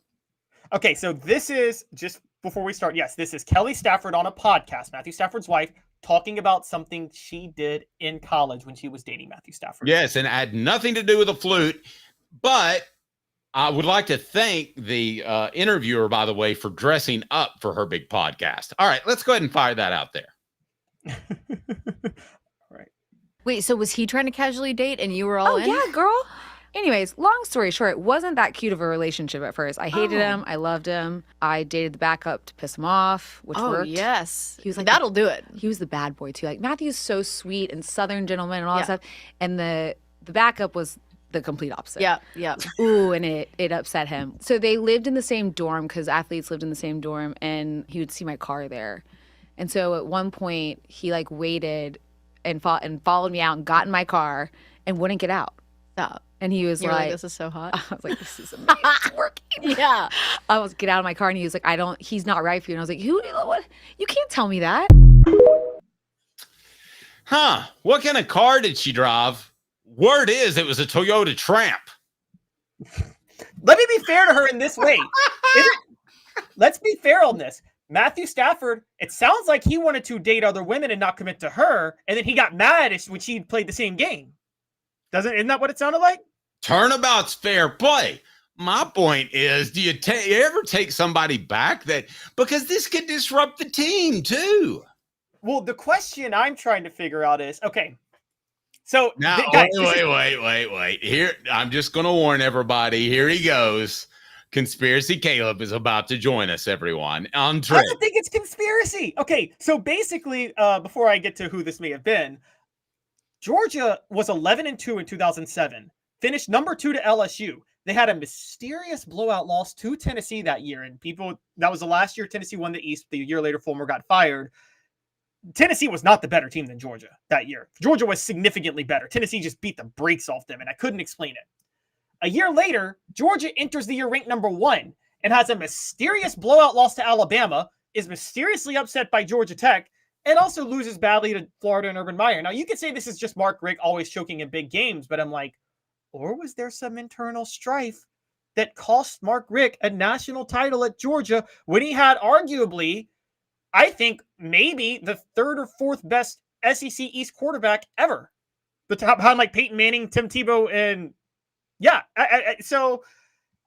Okay, so this is just before we start. Yes, this is Kelly Stafford on a podcast. Matthew Stafford's wife talking about something she did in college when she was dating Matthew Stafford. Yes, and it had nothing to do with the flute, but I would like to thank the interviewer, by the way, for dressing up for her big podcast. All right, let's go ahead and fire that out there. Wait, so was he trying to casually date and you were all in? Oh, yeah, girl. Anyways, long story short, it wasn't that cute of a relationship at first. I hated him. I loved him. I dated the backup to piss him off, which worked. Yes. He was like, that'll do it. He was the bad boy, too. Like, Matthew's so sweet and Southern gentleman and all that stuff. And the backup was the complete opposite. Yeah. Ooh, and it upset him. So they lived in the same dorm because athletes lived in the same dorm, and he would see my car there. And so at one point, he like waited and followed me out and got in my car and wouldn't get out. Stop. And he was You're like, this is so hot. I was like, this is amazing. It's working. Yeah. I was get out of my car and he was like, he's not right for you. And I was like, what? You can't tell me that. Huh. What kind of car did she drive? Word is it was a Toyota Tramp. Let me be fair to her in this way. Let's be fair on this. Matthew Stafford, it sounds like he wanted to date other women and not commit to her, and then he got mad when she played the same game. Isn't that what it sounded like? Turnabout's fair play. My point is, do you ever take somebody back because this could disrupt the team too? Well, the question I'm trying to figure out is, okay, so now wait. Here, I'm just going to warn everybody. Here he goes. Conspiracy Caleb is about to join us, everyone. On I don't think it's conspiracy. Okay, so basically, before I get to who this may have been, Georgia was 11-2 in 2007, finished number 2 to LSU. They had a mysterious blowout loss to Tennessee that year, and that was the last year Tennessee won the East. The year later, Fulmer got fired. Tennessee was not the better team than Georgia that year. Georgia was significantly better. Tennessee just beat the brakes off them, and I couldn't explain it. A year later, Georgia enters the year ranked number 1 and has a mysterious blowout loss to Alabama, is mysteriously upset by Georgia Tech, and also loses badly to Florida and Urban Meyer. Now, you could say this is just Mark Richt always choking in big games, but I'm like, or was there some internal strife that cost Mark Richt a national title at Georgia when he had arguably, I think, maybe the 3rd or 4th best SEC East quarterback ever? Behind like Peyton Manning, Tim Tebow, and yeah. So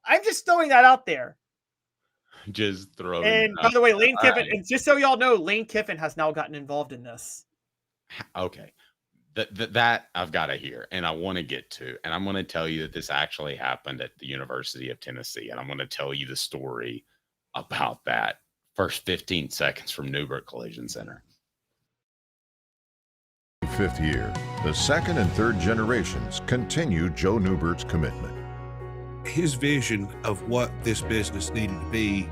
I'm just throwing that out there. Just throwing. And by the way, Lane Kiffin, and just so y'all know, Lane Kiffin has now gotten involved in this. Okay. That I've got to hear, and I want to get to, and I'm going to tell you that this actually happened at the University of Tennessee, and I'm going to tell you the story about that. First 15 seconds from Neubert Collision Center. 5th year, the second and third generations continue Joe Neubert's commitment. His vision of what this business needed to be,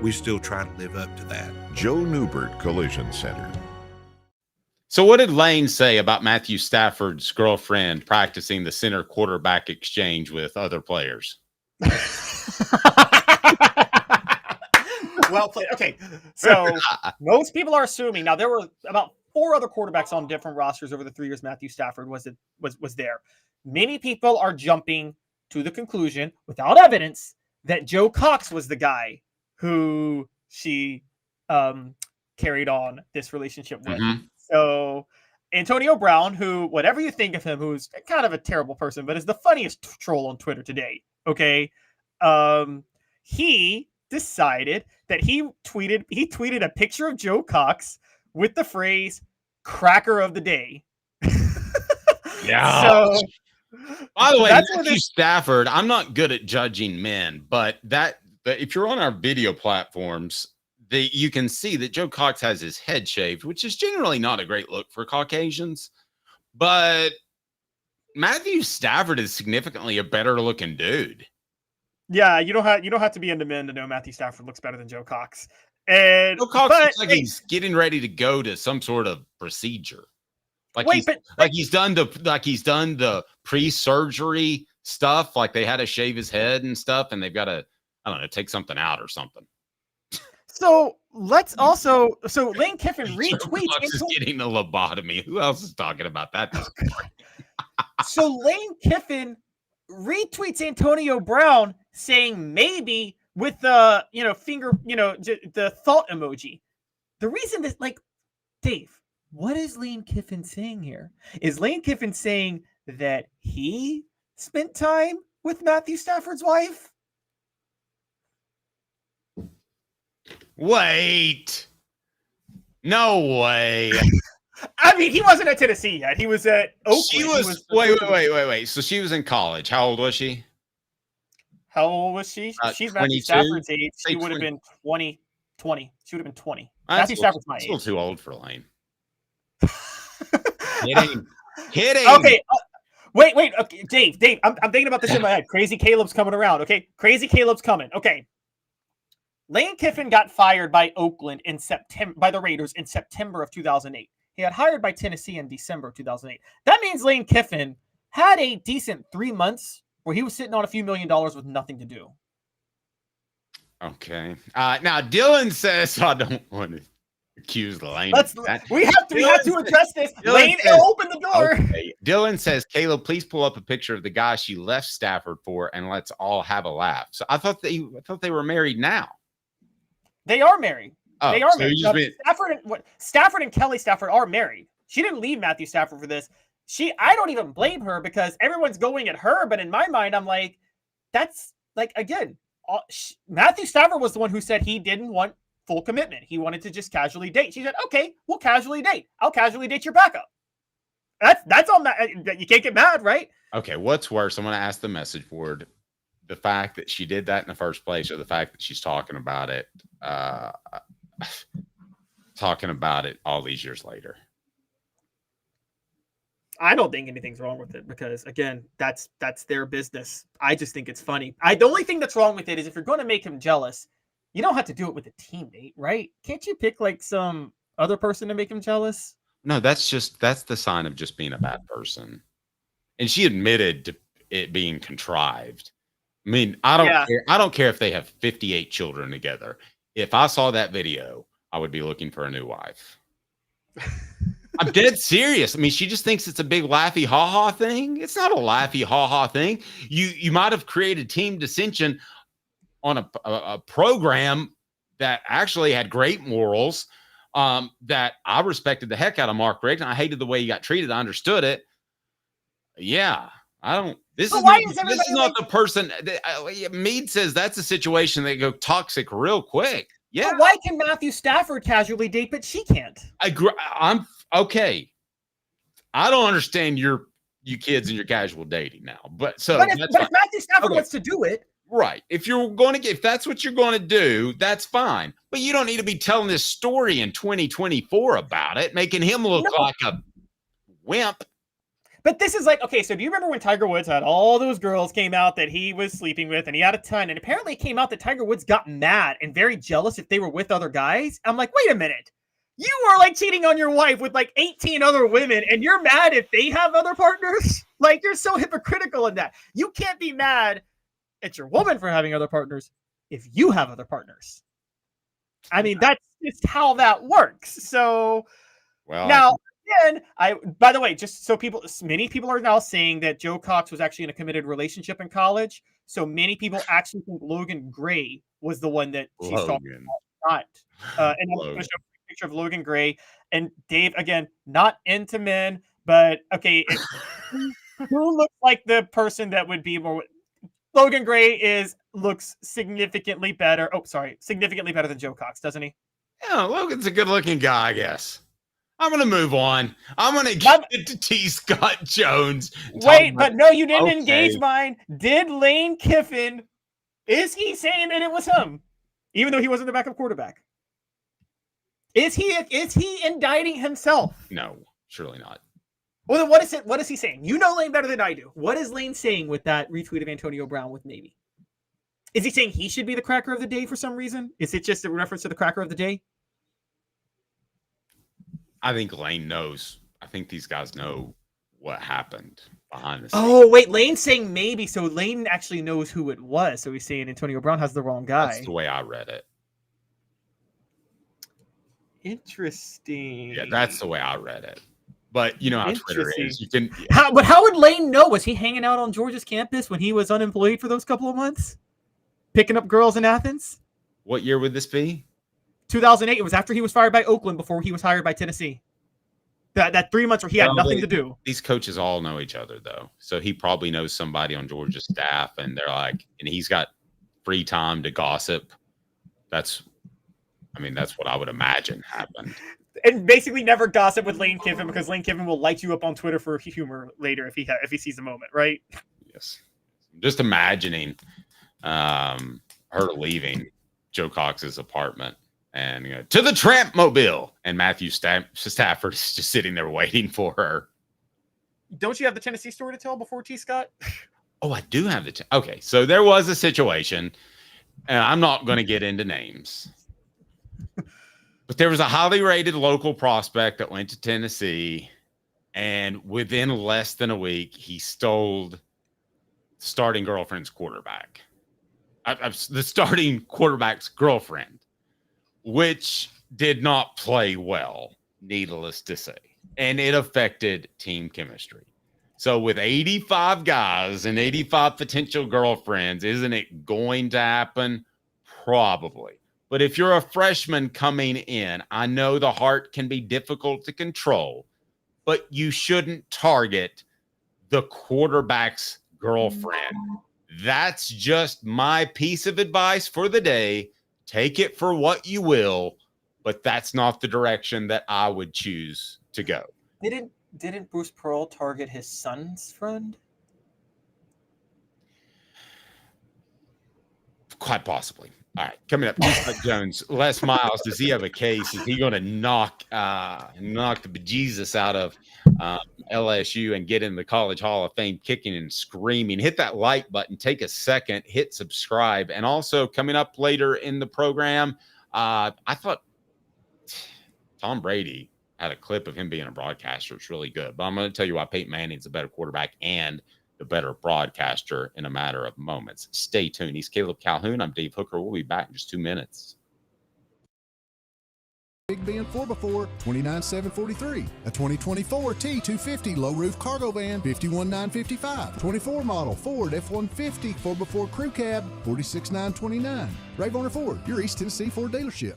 we still try to live up to that. Joe Neubert Collision Center. So what did Lane say about Matthew Stafford's girlfriend practicing the center quarterback exchange with other players? Well played. Okay, so most people are assuming now there were about 4 other quarterbacks on different rosters over the 3 years Matthew Stafford was there. Many people are jumping to the conclusion, without evidence, that Joe Cox was the guy who she carried on this relationship with. So Antonio Brown, who, whatever you think of him, who's kind of a terrible person, but is the funniest troll on Twitter today. Okay. He decided that he tweeted a picture of Joe Cox with the phrase "cracker of the day." Yeah. So, by the way, that's Matthew Stafford, I'm not good at judging men, but if you're on our video platforms, you can see that Joe Cox has his head shaved, which is generally not a great look for Caucasians. But Matthew Stafford is significantly a better looking dude. Yeah, you don't have to be into men to know Matthew Stafford looks better than Joe Cox. And Joe Cox looks like he's getting ready to go to some sort of procedure. He's done the pre-surgery stuff. Like they had to shave his head and stuff, and they've got to, I don't know, take something out or something. So let's also, Lane Kiffin retweets. Cox is getting a lobotomy. Who else is talking about that? So Lane Kiffin retweets Antonio Brown saying maybe with the finger, the thought emoji. The reason that, like, Dave, what is Lane Kiffin saying here? Is Lane Kiffin saying that he spent time with Matthew Stafford's wife? Wait. No way. I mean, he wasn't at Tennessee yet. He was at Oakland. Wait. So she was in college. How old was she? How old was she? She's Matthew Stafford's age. She would have been 20. She would have been 20. Matthew Stafford's my age. Still too old for Lane. Kidding. Okay. Wait. Okay, Dave. I'm thinking about this in my head. Crazy Caleb's coming around. Okay. Crazy Caleb's coming. Okay. Lane Kiffin got fired by Oakland by the Raiders in September of 2008. He got hired by Tennessee in December of 2008. That means Lane Kiffin had a decent 3 months where he was sitting on a few $1 million with nothing to do. Okay. Now Dylan says, I don't want to accuse Lane. We have to address this. Lane, open the door. Okay. Dylan says, Caleb, please pull up a picture of the guy she left Stafford for, and let's all have a laugh. So I thought they were married now. They are married. Oh, they are so married. Stafford and Kelly Stafford are married. She didn't leave Matthew Stafford for this. I don't even blame her because everyone's going at her. But in my mind, I'm like, that's like, again, Matthew Stafford was the one who said he didn't want full commitment. He wanted to just casually date. She said, okay, we'll casually date. I'll casually date your backup. That's all. You can't get mad, right? Okay. What's worse? I'm going to ask the message board. The fact that she did that in the first place, or the fact that she's talking about it all these years later. I don't think anything's wrong with it because, again, that's their business. I just think it's funny. The only thing that's wrong with it is if you're going to make him jealous, you don't have to do it with a teammate, right? Can't you pick like some other person to make him jealous? No, that's the sign of just being a bad person. And she admitted to it being contrived. I mean, I don't care if they have 58 children together. If I saw that video, I would be looking for a new wife. I'm dead serious. I mean, she just thinks it's a big laughy ha-ha thing. It's not a laughy ha-ha thing. You might have created team dissension on a program that actually had great morals, that I respected the heck out of Mark Richt, and I hated the way he got treated. I understood it. Yeah, I don't. This is not the person. Meade says that's a situation that go toxic real quick. Yeah. But why can Matthew Stafford casually date, but she can't? I'm okay. I don't understand you kids and your casual dating now. But if Matthew Stafford wants to do it, right? If that's what you're going to do, that's fine. But you don't need to be telling this story in 2024 about it, making him look like a wimp. But this is like, okay, so do you remember when Tiger Woods had all those girls came out that he was sleeping with, and he had a ton, and apparently it came out that Tiger Woods got mad and very jealous if they were with other guys? I'm like, wait a minute. You are like cheating on your wife with like 18 other women, and you're mad if they have other partners? Like, you're so hypocritical in that. You can't be mad at your woman for having other partners if you have other partners. I mean, that's just how that works. So Well, now, again, by the way, just so many people are now saying that Joe Cox was actually in a committed relationship in college. So many people actually think Logan Gray was the one that she's talking about, not. And I'm going to show a picture of Logan Gray. And Dave, again, not into men, but okay, who looks like the person that would be more? Logan Gray looks significantly better. Oh, sorry, significantly better than Joe Cox, doesn't he? Yeah, Logan's a good-looking guy, I guess. I'm going to move on. I'm going to get it to T. Scott Jones. Wait, but no, you didn't engage mine. Did Lane Kiffin, is he saying that it was him? Even though he wasn't the backup quarterback? Is he indicting himself? No, surely not. Well, then what is he saying? You know Lane better than I do. What is Lane saying with that retweet of Antonio Brown with maybe? Is he saying he should be the cracker of the day for some reason? Is it just a reference to the cracker of the day? I think Lane knows. I think these guys know what happened behind the scenes. Oh, wait, Lane's saying maybe. So Lane actually knows who it was. So he's saying Antonio Brown has the wrong guy. That's the way I read it. Interesting. Yeah, that's the way I read it. But you know how Twitter is. You can. But how would Lane know? Was he hanging out on Georgia's campus when he was unemployed for those couple of months? Picking up girls in Athens? What year would this be? 2008. It was after he was fired by Oakland before he was hired by Tennessee. That 3 months where he had nothing to do. These coaches all know each other, though. So he probably knows somebody on Georgia's staff, and they're like, and he's got free time to gossip. That's what I would imagine happened. And basically never gossip with Lane Kiffin because Lane Kiffin will light you up on Twitter for humor later if he sees a moment, right? Yes. Just imagining her leaving Joe Cox's apartment and to the Tramp Mobile, and Matthew Stafford is just sitting there waiting for her. Don't you have the Tennessee story to tell before T. Scott? Oh, I do have okay. So there was a situation, and I'm not going to get into names. But there was a highly rated local prospect that went to Tennessee, and within less than a week, he stole the starting girlfriend's quarterback. The starting quarterback's girlfriend, which did not play well, needless to say. And it affected team chemistry. So with 85 guys and 85 potential girlfriends, isn't it going to happen? Probably. But if you're a freshman coming in, I know the heart can be difficult to control, but you shouldn't target the quarterback's girlfriend. That's just my piece of advice for the day. Take it for what you will, but that's not the direction that I would choose to go. Didn't Bruce Pearl target his son's friend? Quite possibly. All right, coming up, T. Jones, Les Miles, does he have a case? Is he going to knock the bejesus out of LSU and get in the College Hall of Fame kicking and screaming? Hit that like button, take a second, hit subscribe. And also coming up later in the program, I thought Tom Brady had a clip of him being a broadcaster. It's really good. But I'm going to tell you why Peyton Manning's a better quarterback and the better broadcaster in a matter of moments. Stay tuned. He's Caleb Calhoun. I'm Dave Hooker. We'll be back in just 2 minutes. Big Ben 4x4, $29,743. A 2024 T250 low roof cargo van, $51,955. 24 model Ford F-150 4x4 crew cab, $46,929. Ray Warner Ford, your East Tennessee Ford dealership.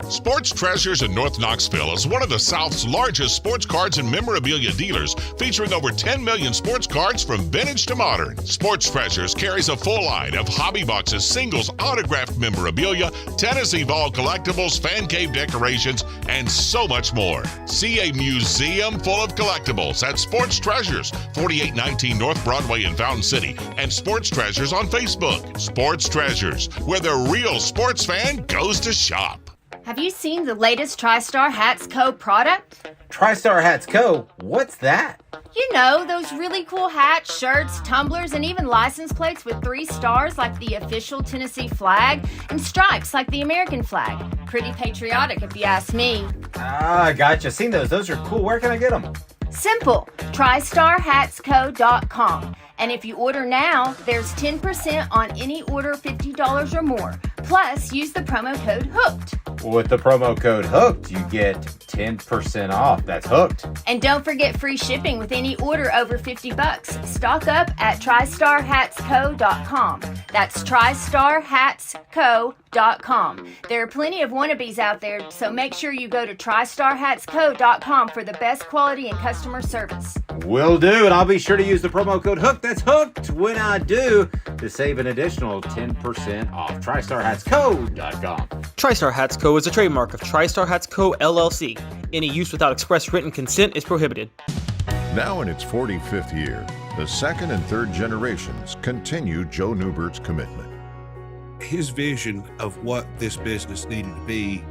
Sports Treasures in North Knoxville is one of the South's largest sports cards and memorabilia dealers, featuring over 10 million sports cards from vintage to modern. Sports Treasures carries a full line of hobby boxes, singles, autographed memorabilia, Tennessee Vol collectibles, fan cave decorations, and so much more. See a museum full of collectibles at Sports Treasures, 4819 North Broadway in Fountain City, and Sports Treasures on Facebook. Sports Treasures, where the real sports fan goes to shop. Have you seen the latest TriStar Hats Co. product? TriStar Hats Co.? What's that? You know, those really cool hats, shirts, tumblers, and even license plates with 3 stars like the official Tennessee flag and stripes like the American flag. Pretty patriotic if you ask me. Ah, gotcha. Seen those. Those are cool. Where can I get them? Simple. TriStarHatsCo.com. And if you order now, there's 10% on any order $50 or more. Plus, use the promo code HOOKED. With the promo code HOOKED, you get 10% off. That's hooked. And don't forget free shipping with any order over $50. Stock up at TristarHatsCo.com. That's TristarHatsCo.com. There are plenty of wannabes out there, so make sure you go to TristarHatsCo.com for the best quality and customer service. Will do, and I'll be sure to use the promo code HOOKED. That's hooked when I do to save an additional 10% off. TristarHatsCo.com. TriStar Hats Co. is a trademark of TriStar Hats Co. LLC. Any use without express written consent is prohibited. Now in its 45th year, the second and third generations continue Joe Neubert's commitment. His vision of what this business needed to be,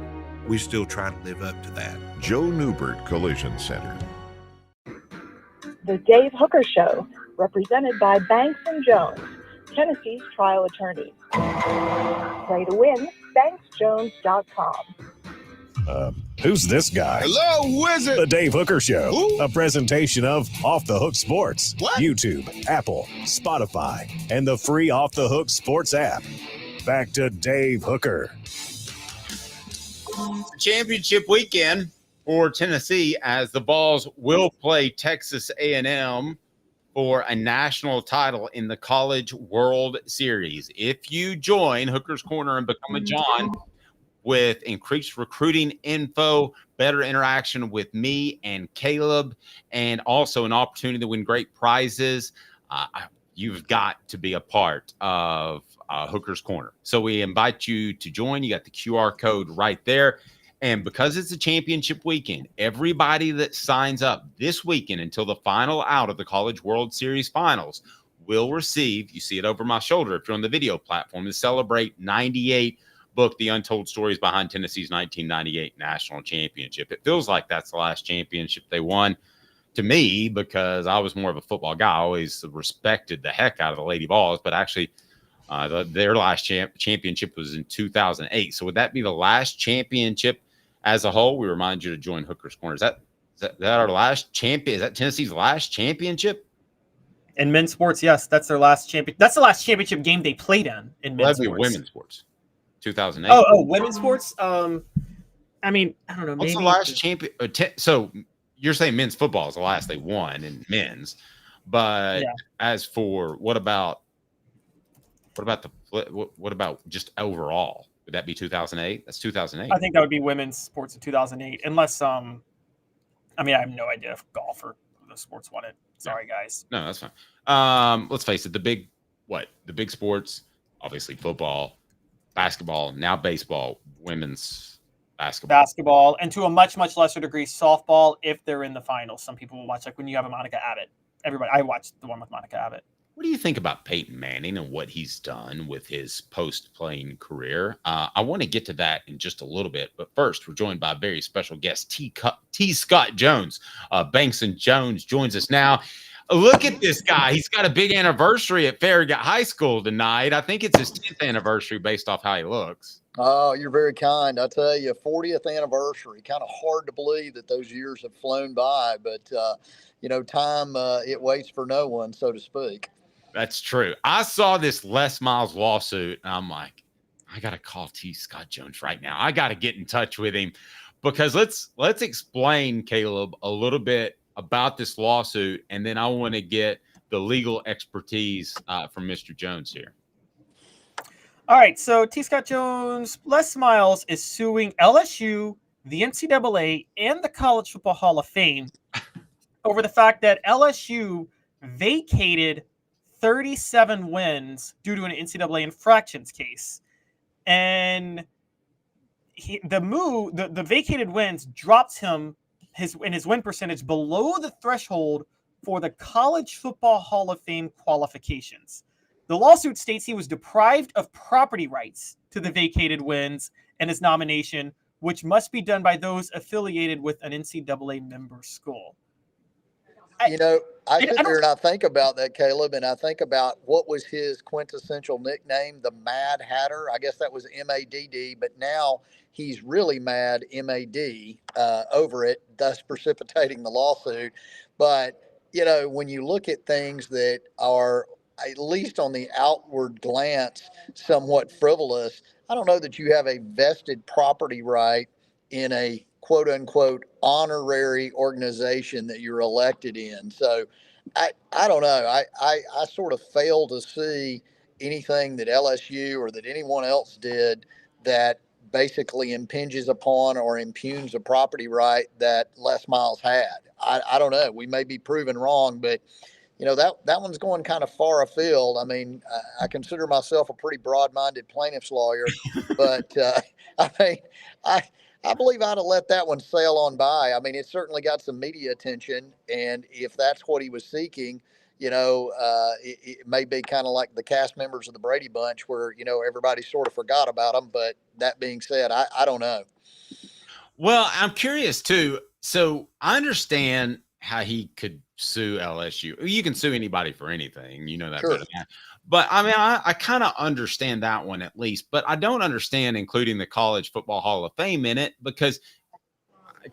we still try to live up to that. Joe Neubert Collision Center. The Dave Hooker Show, represented by Banks and Jones, Tennessee's trial attorneys. Play to win, banksjones.com. Who's this guy? Hello, who is it? The Dave Hooker Show, Who? a presentation of Off the Hook Sports. What? YouTube, Apple, Spotify, and the free Off the Hook Sports app. Back to Dave Hooker. Championship weekend for Tennessee, as the Vols will play Texas A&M for a national title in the College World Series. If you join Hooker's Corner and become a John, with increased recruiting info, better interaction with me and Caleb, and also an opportunity to win great prizes, you've got to be a part of Hooker's Corner. So we invite you to join. You got the QR code right there. And because it's a championship weekend, everybody that signs up this weekend until the final out of the College World Series finals will receive, you see it over my shoulder if you're on the video platform, to celebrate 98 book, The Untold Stories Behind Tennessee's 1998 National Championship. It feels like that's the last championship they won to me, because I was more of a football guy. I always respected the heck out of the Lady Vols, but actually their last championship was in 2008. So would that be the last championship as a whole? We remind you to join Hooker's Corner. Is that our last champion? Is that Tennessee's last championship? In men's sports, yes, that's their last champion. That's the last championship game they played in men's sports. Women's sports. 2008. Oh, women's sports. I mean, I don't know. What's maybe the last champion? So you're saying men's football is the last they won in men's, but as for what about just overall? Would that be 2008? That's 2008. I think that would be women's sports in 2008, unless I mean, I have no idea if golf or the sports won it. Sorry, guys. No, that's fine. Let's face it. The big sports, obviously football, basketball, now baseball, women's basketball, and to a much, much lesser degree, softball, if they're in the finals. Some people will watch, like when you have a Monica Abbott. I watched the one with Monica Abbott. What do you think about Peyton Manning and what he's done with his post-playing career? I want to get to that in just a little bit, but first, we're joined by a very special guest, T. Scott Jones. Banks and Jones joins us now. Look at this guy. He's got a big anniversary at Farragut High School tonight. I think it's his 10th anniversary based off how he looks. Oh, you're very kind. I tell you, 40th anniversary. Kind of hard to believe that those years have flown by, but, time, it waits for no one, so to speak. That's true. I saw this Les Miles lawsuit, and I'm like, I got to call T. Scott Jones right now. I got to get in touch with him, because let's explain, Caleb, a little bit about this lawsuit, and then I want to get the legal expertise from Mr. Jones here. All right, so T. Scott Jones, Les Miles is suing LSU, the NCAA, and the College Football Hall of Fame over the fact that LSU vacated 37 wins due to an NCAA infractions case. And the vacated wins drops him his win percentage below the threshold for the College Football Hall of Fame qualifications. The lawsuit states he was deprived of property rights to the vacated wins and his nomination, which must be done by those affiliated with an NCAA member school. I sit there and I think about that, Caleb, and I think about what was his quintessential nickname, the Mad Hatter. I guess that was MADD, but now he's really mad, MAD, over it, thus precipitating the lawsuit. But, when you look at things that are at least on the outward glance, somewhat frivolous. I don't know that you have a vested property right in a quote unquote honorary organization that you're elected in. So I don't know. I sort of fail to see anything that LSU or that anyone else did that basically impinges upon or impugns a property right that Les Miles had. I don't know. We may be proven wrong, but that one's going kind of far afield. I mean, I consider myself a pretty broad-minded plaintiff's lawyer, but I mean, I I believe I'd have let that one sail on by. I mean, it certainly got some media attention, and if that's what he was seeking, it may be kind of like the cast members of the Brady Bunch, where everybody sort of forgot about them. But that being said, I don't know. Well, I'm curious too. So I understand how he could sue LSU. You can sue anybody for anything, that Sure. better than that. But I mean, I kind of understand that one at least, but I don't understand including the College Football Hall of Fame in it, because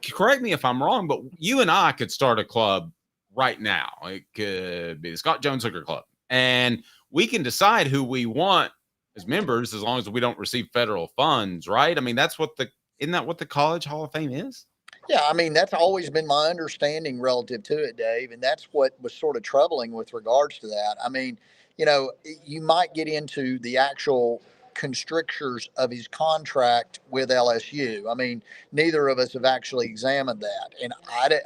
correct me if I'm wrong, but you and I could start a club right now. It could be the Scott Jones Hooker Club, and we can decide who we want as members as long as we don't receive federal funds, right? I mean, isn't that what the College Hall of Fame is? Yeah, I mean, that's always been my understanding relative to it, Dave. And that's what was sort of troubling with regards to that. I mean, you might get into the actual constrictures of his contract with LSU. I mean, neither of us have actually examined that. And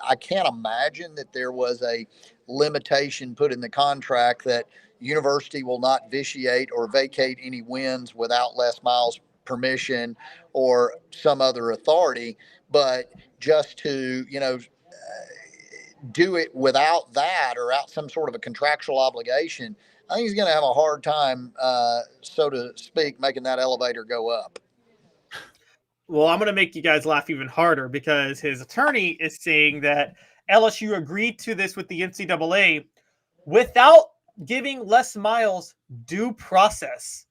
I can't imagine that there was a limitation put in the contract that university will not vitiate or vacate any wins without Les Miles' permission or some other authority. But just to do it without that or out some sort of a contractual obligation, I think he's going to have a hard time, so to speak, making that elevator go up. Well, I'm going to make you guys laugh even harder, because his attorney is saying that LSU agreed to this with the NCAA without giving Les Miles due process.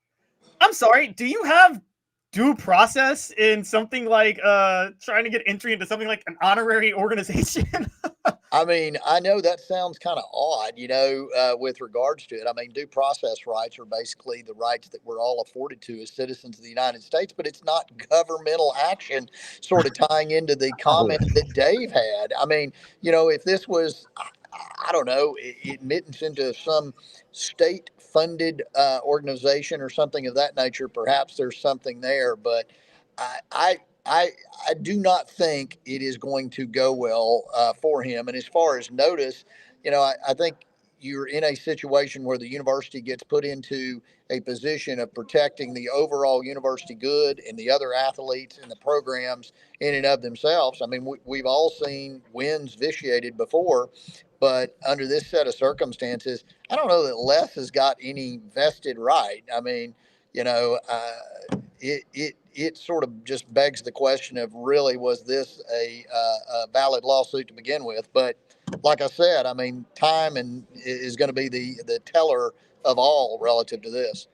I'm sorry, do you have due process in something like trying to get entry into something like an honorary organization? I mean, I know that sounds kind of odd, with regards to it. I mean, due process rights are basically the rights that we're all afforded to as citizens of the United States, but it's not governmental action, sort of tying into the comment that Dave had. I mean, if this was, I don't know, admittance into some state-funded organization or something of that nature, perhaps there's something there. But I do not think it is going to go well for him. And as far as notice, I think you're in a situation where the university gets put into a position of protecting the overall university good and the other athletes and the programs in and of themselves. I mean, we've all seen wins vitiated before, but under this set of circumstances, I don't know that Les has got any vested right. I mean, it sort of just begs the question of, really, was this a valid lawsuit to begin with? But like I said, I mean, time is going to be the teller of all relative to this.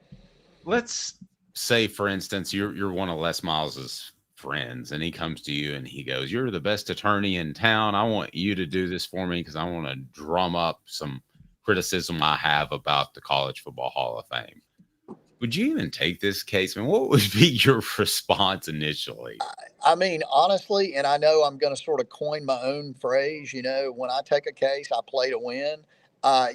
Let's say, for instance, you're one of Les Miles's friends, and he comes to you and he goes, "You're the best attorney in town. I want you to do this for me because I want to drum up some criticism I have about the College Football Hall of Fame." Would you even take this case? I mean, what would be your response initially? I mean, honestly, and I know I'm going to sort of coin my own phrase, when I take a case, I play to win.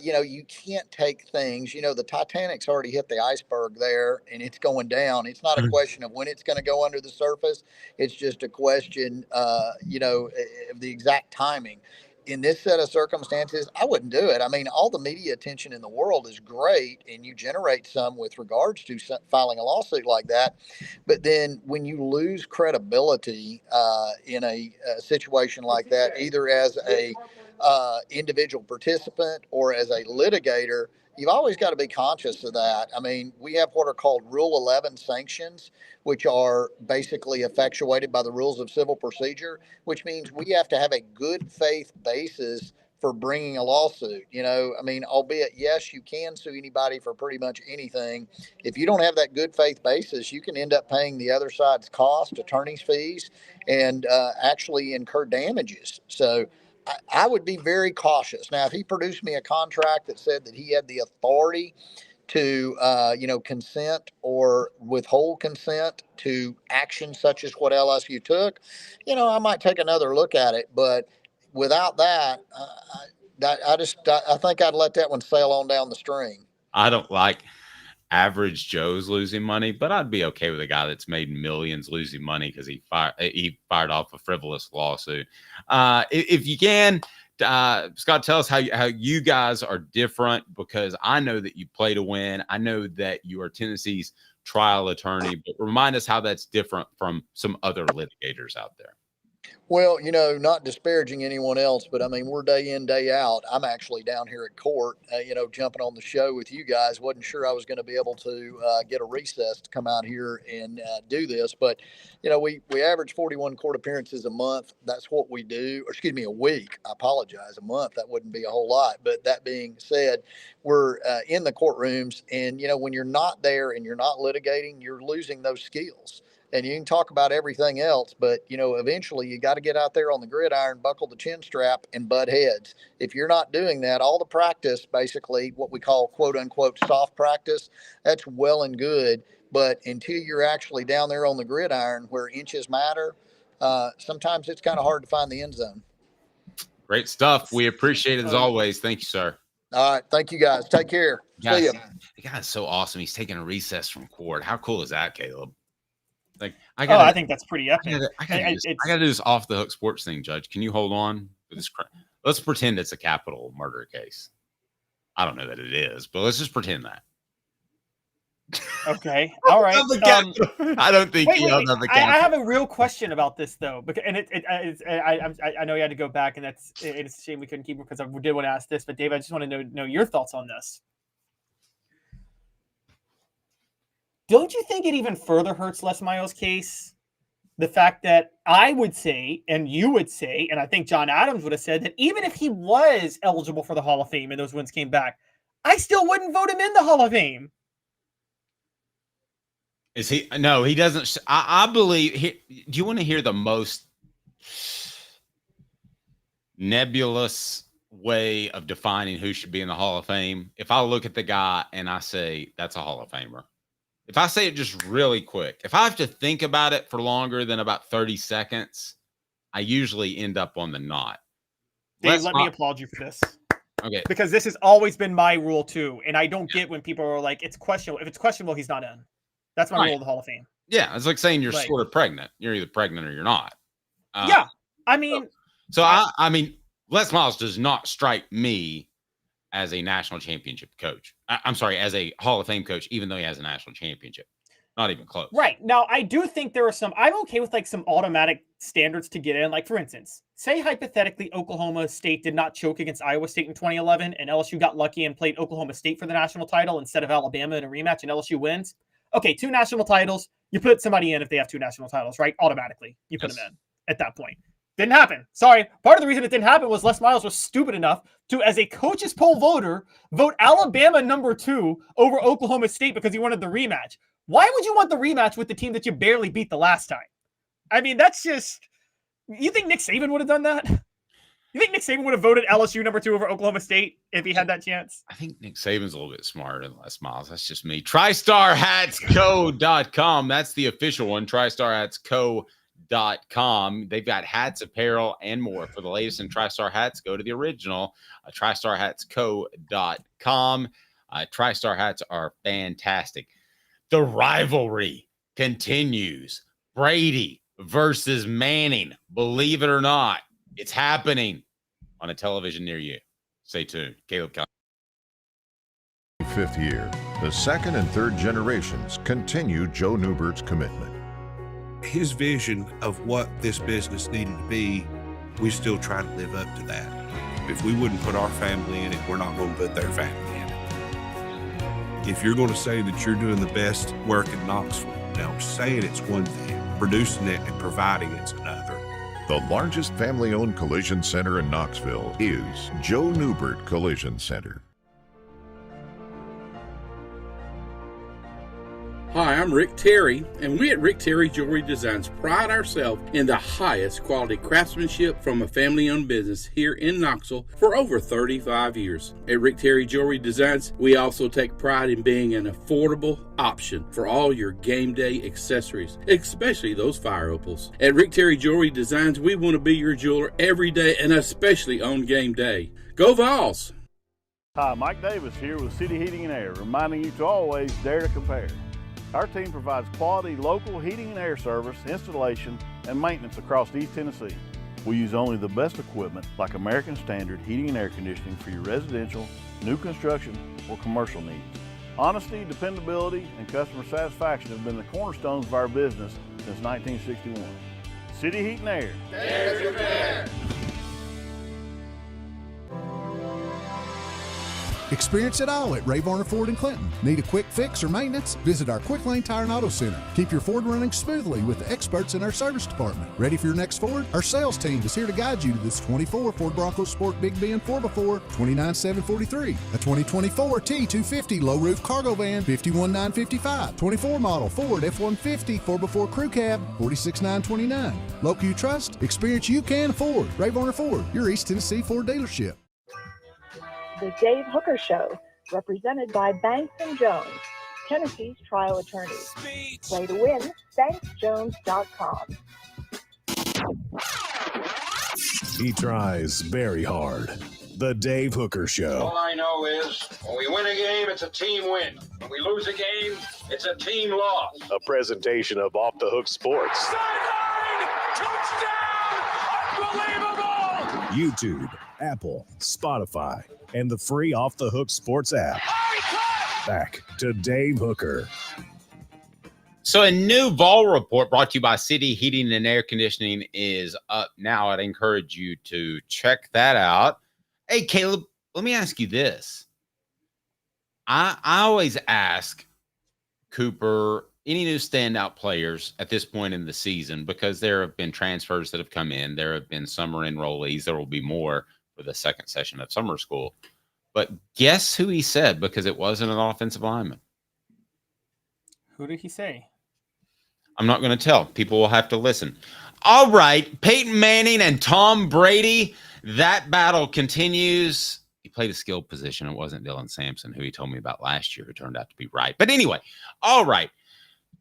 You can't take things, the Titanic's already hit the iceberg there and it's going down. It's not a question of when it's going to go under the surface. It's just a question, of the exact timing. In this set of circumstances, I wouldn't do it. I mean, all the media attention in the world is great, and you generate some with regards to filing a lawsuit like that. But then when you lose credibility in a situation like that, either as a individual participant or as a litigator, you've always got to be conscious of that. I mean, we have what are called Rule 11 sanctions, which are basically effectuated by the rules of civil procedure, which means we have to have a good faith basis for bringing a lawsuit. I mean, albeit, yes, you can sue anybody for pretty much anything. If you don't have that good faith basis, you can end up paying the other side's cost, attorney's fees, and actually incur damages. So I would be very cautious. Now, if he produced me a contract that said that he had the authority to, consent or withhold consent to actions such as what LSU took, I might take another look at it. But without that, I think I'd let that one sail on down the stream. I don't like average Joe's losing money, but I'd be okay with a guy that's made millions losing money because he fired off a frivolous lawsuit. If you can, Scott, tell us how you guys are different, because I know that you play to win. I know that you are Tennessee's trial attorney, but remind us how that's different from some other litigators out there. Well, not disparaging anyone else, but I mean, we're day in, day out. I'm actually down here at court, jumping on the show with you guys. Wasn't sure I was going to be able to get a recess to come out here and do this. But, we average 41 court appearances a month. That's what we do. Or excuse me, a week. I apologize. A month. That wouldn't be a whole lot. But that being said, we're in the courtrooms. And, when you're not there and you're not litigating, you're losing those skills. And you can talk about everything else, but, eventually you got to get out there on the gridiron, buckle the chin strap, and butt heads. If you're not doing that, all the practice, basically what we call quote unquote soft practice, that's well and good. But until you're actually down there on the gridiron where inches matter, sometimes it's kind of hard to find the end zone. Great stuff. We appreciate it as always. Thank you, sir. All right. Thank you, guys. Take care. See ya. The guy's so awesome. He's taking a recess from court. How cool is that, Caleb? Like, I think that's pretty epic. I gotta do this off the hook sports thing, Judge. Can you hold on for this? Let's pretend it's a capital murder case. I don't know that it is, but let's just pretend that. Okay. All right. I don't think I have a real question about this though, because I know you had to go back, and it's a shame we couldn't keep it because I did want to ask this, but Dave, I just want to know your thoughts on this. Don't you think it even further hurts Les Miles' case? The fact that I would say, and you would say, and I think John Adams would have said, that even if he was eligible for the Hall of Fame and those wins came back, I still wouldn't vote him in the Hall of Fame. Is he? No, he doesn't. I believe. Do you want to hear the most nebulous way of defining who should be in the Hall of Fame? If I look at the guy and I say, that's a Hall of Famer. If I say it just really quick, if I have to think about it for longer than about 30 seconds, I usually end up on the not. Dave, let me applaud you for this. Okay. Because this has always been my rule too. And I don't get when people are like, it's questionable. If it's questionable, he's not in. That's my rule of the Hall of Fame. Yeah. It's like saying you're sort of pregnant. You're either pregnant or you're not. Yeah. I mean. So I mean, Les Miles does not strike me as a national championship coach. I'm sorry, as a Hall of Fame coach, even though he has a national championship. Not even close. Right. Now, I do think there are I'm okay with like some automatic standards to get in. Like, for instance, say hypothetically Oklahoma State did not choke against Iowa State in 2011 and LSU got lucky and played Oklahoma State for the national title instead of Alabama in a rematch and LSU wins. Okay, 2 national titles. You put somebody in if they have 2 national titles, right? Automatically. You put them in at that point. Didn't happen. Sorry. Part of the reason it didn't happen was Les Miles was stupid enough to, as a coach's poll voter, vote Alabama #2 over Oklahoma State because he wanted the rematch. Why would you want the rematch with the team that you barely beat the last time? I mean, that's just... You think Nick Saban would have done that? You think Nick Saban would have voted LSU #2 over Oklahoma State if he had that chance? I think Nick Saban's a little bit smarter than Les Miles. That's just me. TristarHatsCo.com. That's the official one. TristarHatsCo.com. They've got hats, apparel, and more. For the latest in TriStar hats, go to the original, TristarHatsCo.com. TriStar hats are fantastic. The rivalry continues. Brady versus Manning. Believe it or not, it's happening on a television near you. Stay tuned. Caleb. 5th year, the second and third generations continue Joe Neubert's commitment. His vision of what this business needed to be, we still try to live up to that. If we wouldn't put our family in it, we're not going to put their family in it. If you're going to say that you're doing the best work in Knoxville, now saying it's one thing, producing it and providing it's another. The largest family-owned collision center in Knoxville is Joe Neubert Collision Center. Hi, I'm Rick Terry, and we at Rick Terry Jewelry Designs pride ourselves in the highest quality craftsmanship from a family-owned business here in Knoxville for over 35 years. At Rick Terry Jewelry Designs, we also take pride in being an affordable option for all your game day accessories, especially those fire opals. At Rick Terry Jewelry Designs, we want to be your jeweler every day and especially on game day. Go Vols! Hi, Mike Davis here with City Heating and Air, reminding you to always dare to compare. Our team provides quality local heating and air service, installation, and maintenance across East Tennessee. We use only the best equipment like American Standard heating and air conditioning for your residential, new construction, or commercial needs. Honesty, dependability, and customer satisfaction have been the cornerstones of our business since 1961. City Heat and Air. Dare to compare. Experience it all at Ray Varner Ford in Clinton. Need a quick fix or maintenance? Visit our Quick Lane Tire and Auto Center. Keep your Ford running smoothly with the experts in our service department. Ready for your next Ford? Our sales team is here to guide you to this 24 Ford Bronco Sport Big Bend 4x4, $29,743. A 2024 T250 low roof cargo van, $51,955. 24 model Ford F-150 4x4 crew cab, $46,929. Local you trust, experience you can afford. Ray Varner Ford, your East Tennessee Ford dealership. The Dave Hooker Show, represented by Banks & Jones, Tennessee's trial attorneys. Play to win, banksjones.com. He tries very hard. The Dave Hooker Show. All I know is when we win a game, it's a team win. When we lose a game, it's a team loss. A presentation of Off the Hook Sports. Touchdown! Unbelievable! YouTube, Apple, Spotify, and the free Off the Hook Sports app. Back to Dave Hooker. So a new Vol report brought to you by City Heating and Air Conditioning is up now. I'd encourage you to check that out. Hey, Caleb, let me ask you this. I always ask Cooper any new standout players at this point in the season because there have been transfers that have come in. There have been summer enrollees. There will be more for the second session of summer school. But guess who he said because it wasn't an offensive lineman? Who did he say? I'm not going to tell. People will have to listen. All right, Peyton Manning and Tom Brady. That battle continues. He played a skilled position. It wasn't Dylan Sampson, who he told me about last year, who turned out to be right. But anyway, all right.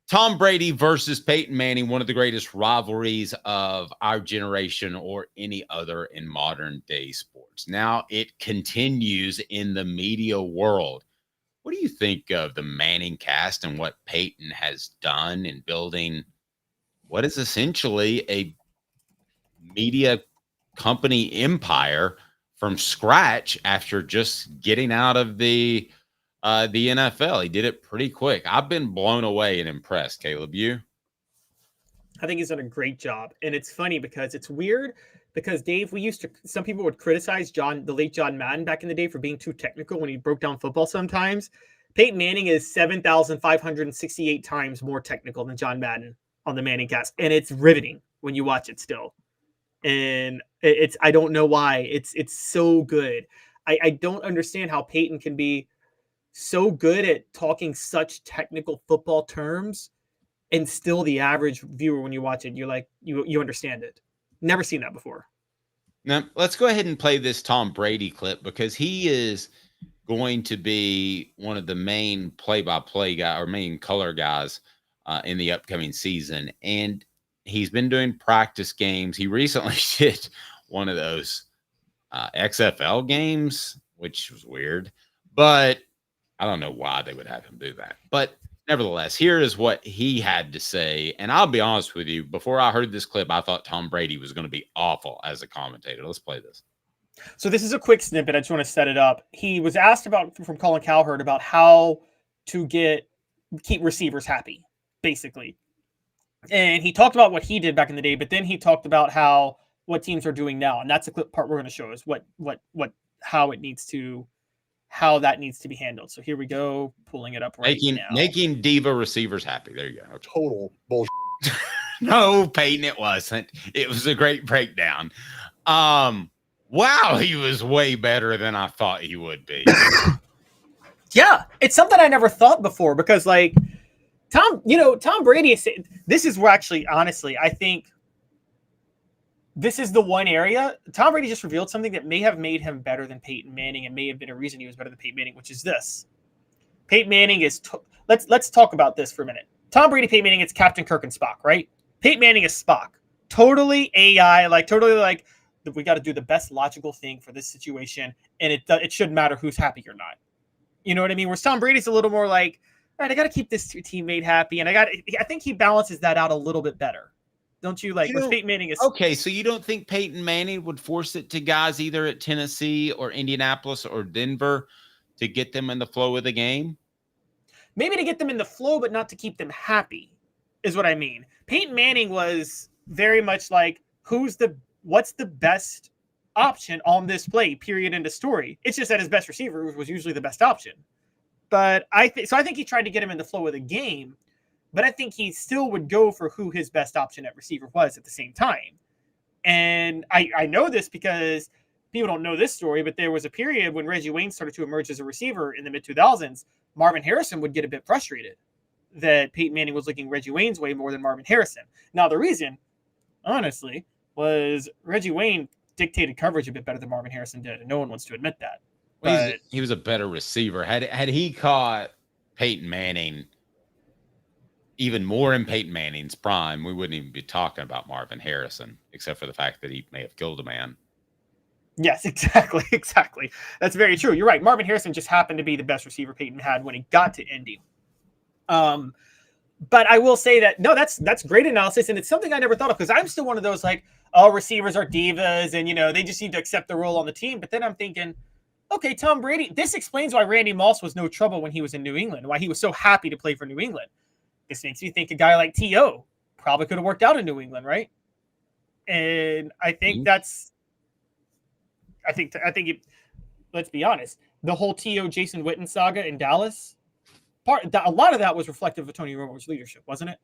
Tom Brady versus Peyton Manning, one of the greatest rivalries of our generation or any other in modern day sports. Now it continues in the media world. What do you think of the Manning cast and what Peyton has done in building what is essentially a media company empire from scratch after just getting out of the NFL? He did it pretty quick. I've been blown away and impressed. Caleb, you? I think he's done a great job. And it's funny because it's weird because Dave, some people would criticize the late John Madden back in the day for being too technical when he broke down football sometimes. Peyton Manning is 7,568 times more technical than John Madden on the Manning cast. And it's riveting when you watch it still. And I don't know why. It's so good. I don't understand how Peyton can be so good at talking such technical football terms and still the average viewer, when you watch it, you're like, you understand it. Never seen that before. Now let's go ahead and play this Tom Brady clip because he is going to be one of the main play-by-play guy or main color guys in the upcoming season. And he's been doing practice games. He recently did one of those XFL games, which was weird, but I don't know why they would have him do that. But nevertheless, here is what he had to say. And I'll be honest with you, before I heard this clip, I thought Tom Brady was going to be awful as a commentator. Let's play this. So this is a quick snippet. I just want to set it up. He was asked from Colin Cowherd about how to keep receivers happy, basically. And he talked about what he did back in the day, but then he talked about what teams are doing now. And that's the clip part we're going to show is how that needs to be handled. So here we go, pulling it up right now. Making diva receivers happy. There you go. Total bullshit. No, Peyton, it wasn't. It was a great breakdown. Wow, he was way better than I thought he would be. Yeah, it's something I never thought before because, like, Tom Brady is. This is where actually, honestly, I think this is the one area Tom Brady just revealed something that may have made him better than Peyton Manning and may have been a reason he was better than Peyton Manning, which is this. Peyton Manning is let's talk about this for a minute. Tom Brady, Peyton Manning, it's Captain Kirk and Spock, right? Peyton Manning is Spock. Totally AI, totally we got to do the best logical thing for this situation, and it shouldn't matter who's happy or not. You know what I mean? Whereas Tom Brady's a little more like, all right, I got to keep this teammate happy, and I think he balances that out a little bit better. Don't you? Peyton Manning is okay. So you don't think Peyton Manning would force it to guys either at Tennessee or Indianapolis or Denver to get them in the flow of the game? Maybe to get them in the flow, but not to keep them happy, is what I mean. Peyton Manning was very much like, what's the best option on this play, period, end of story. It's just that his best receiver was usually the best option. But I think he tried to get him in the flow of the game, but I think he still would go for who his best option at receiver was at the same time. And I know this because people don't know this story, but there was a period when Reggie Wayne started to emerge as a receiver in the mid-2000s. Marvin Harrison would get a bit frustrated that Peyton Manning was looking Reggie Wayne's way more than Marvin Harrison. Now, the reason, honestly, was Reggie Wayne dictated coverage a bit better than Marvin Harrison did, and no one wants to admit that. But he was a better receiver. Had he caught Peyton Manning even more in Peyton Manning's prime, we wouldn't even be talking about Marvin Harrison, except for the fact that he may have killed a man. Yes, exactly. That's very true. You're right. Marvin Harrison just happened to be the best receiver Peyton had when he got to Indy. But I will say that, no, that's great analysis, and it's something I never thought of, because I'm still one of those receivers are divas, and, they just need to accept the role on the team. But then I'm thinking, okay, Tom Brady, this explains why Randy Moss was no trouble when he was in New England, why he was so happy to play for New England. This makes me think a guy like T.O. probably could have worked out in New England, right? And I think let's be honest, the whole T.O. Jason Witten saga in Dallas, a lot of that was reflective of Tony Romo's leadership, wasn't it?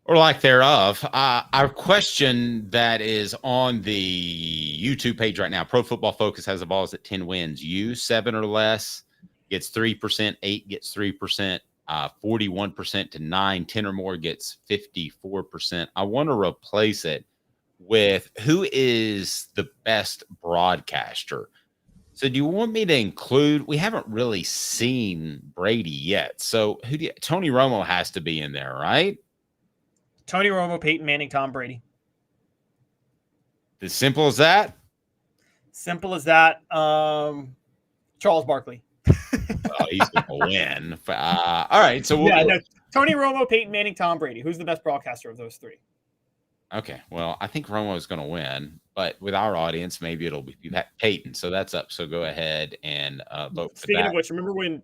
Or lack thereof. Our question that is on the YouTube page right now, Pro Football Focus has the balls at 10 wins. You, 7 or less, gets 3%, 8 gets 3%, 41% to 9, 10 or more gets 54%. I want to replace it with who is the best broadcaster. So do you want me to include, we haven't really seen Brady yet. So Tony Romo has to be in there, right? Tony Romo, Peyton Manning, Tom Brady. As simple as that? Simple as that. Charles Barkley. Well, he's going to win. All right. So Tony Romo, Peyton Manning, Tom Brady. Who's the best broadcaster of those three? Okay. Well, I think Romo is going to win, but with our audience, maybe it'll be Peyton. So that's up. So go ahead and vote for Speaking that. of which, remember when,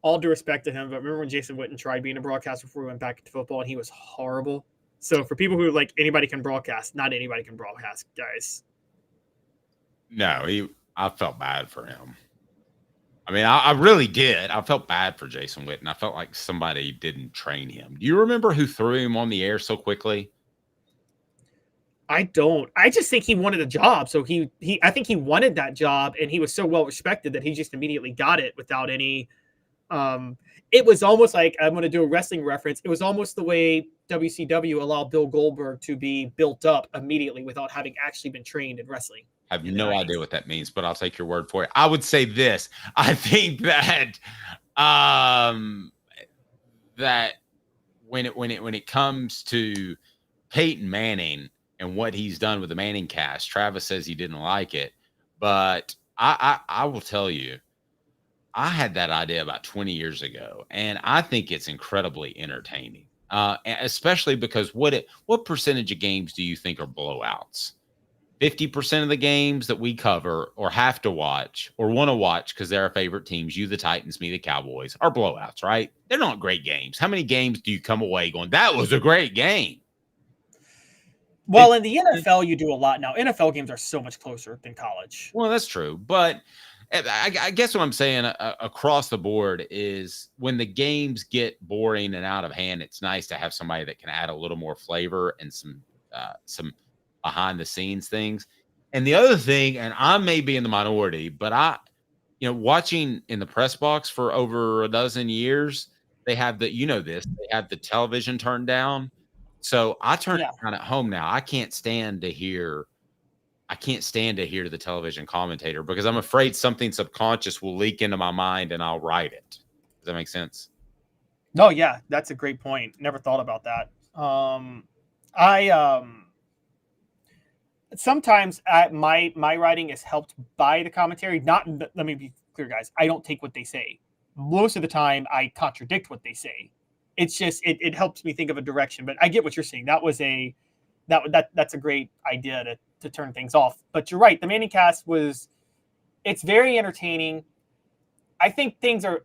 all due respect to him, but remember when Jason Witten tried being a broadcaster before he went back into football, and he was horrible? So for people who anybody can broadcast, not anybody can broadcast, guys. No, I felt bad for him. I mean, I really did. I felt bad for Jason Witten. I felt like somebody didn't train him. Do you remember who threw him on the air so quickly? I don't. I just think he wanted a job. So I think he wanted that job, and he was so well respected that he just immediately got it without any. It was almost like, I'm going to do a wrestling reference. It was almost the way WCW allowed Bill Goldberg to be built up immediately without having actually been trained in wrestling. I have no idea what that means, but I'll take your word for it. I would say this. I think that that when it comes to Peyton Manning and what he's done with the Manning cast, Travis says he didn't like it, but I will tell you, I had that idea about 20 years ago, and I think it's incredibly entertaining, especially because what percentage of games do you think are blowouts? 50% of the games that we cover or have to watch or want to watch because they're our favorite teams, you, the Titans, me, the Cowboys, are blowouts, right? They're not great games. How many games do you come away going, that was a great game? Well, in the NFL, you do a lot now. NFL games are so much closer than college. Well, that's true. But I guess what I'm saying across the board is when the games get boring and out of hand, it's nice to have somebody that can add a little more flavor and some behind the scenes things. And the other thing, and I may be in the minority, but watching in the press box for over a dozen years, they have the, they have the television turned down. So I turn it on at home now. I can't stand to hear the television commentator because I'm afraid something subconscious will leak into my mind and I'll write it. Does that make sense? No, yeah, that's a great point. Never thought about that. Sometimes my writing is helped by the commentary. Let me be clear, guys. I don't take what they say. Most of the time, I contradict what they say. It's just it helps me think of a direction. But I get what you're saying. That's a great idea to turn things off. But you're right. The Manning cast it's very entertaining. I think things are,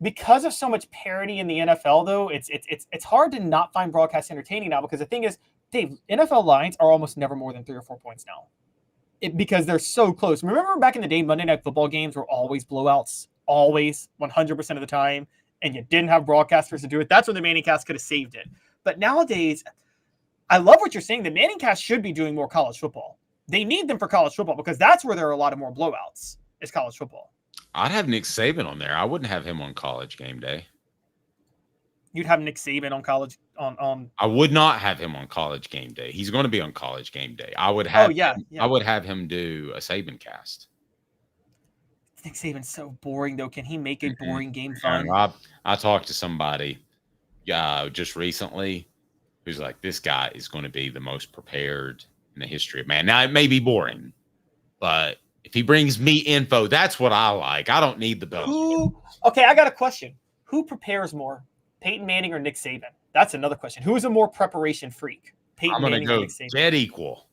because of so much parity in the NFL, though, it's hard to not find broadcast entertaining now, because the thing is, Dave, NFL lines are almost never more than 3 or 4 points now. Because they're so close. Remember back in the day, Monday Night Football games were always blowouts, always 100% of the time, and you didn't have broadcasters to do it. That's when the Manning cast could have saved it. But nowadays, I love what you're saying. The Manning cast should be doing more college football. They need them for college football because that's where there are a lot of more blowouts, is college football. I'd have Nick Saban on there. I wouldn't have him on College Game Day. You'd have Nick Saban on college on. I would not have him on College Game Day. He's going to be on College Game Day. I would have. I would have him do a Saban cast. Nick Saban's so boring, though. Can he make a boring game fun? I talked to somebody just recently who's like, this guy is going to be the most prepared in the history of man. Now, it may be boring, but if he brings me info, that's what I like. I don't need the belt. Okay, I got a question. Who prepares more, Peyton Manning or Nick Saban? That's another question. Who is a more preparation freak, Peyton Manning or Nick Saban? Dead equal.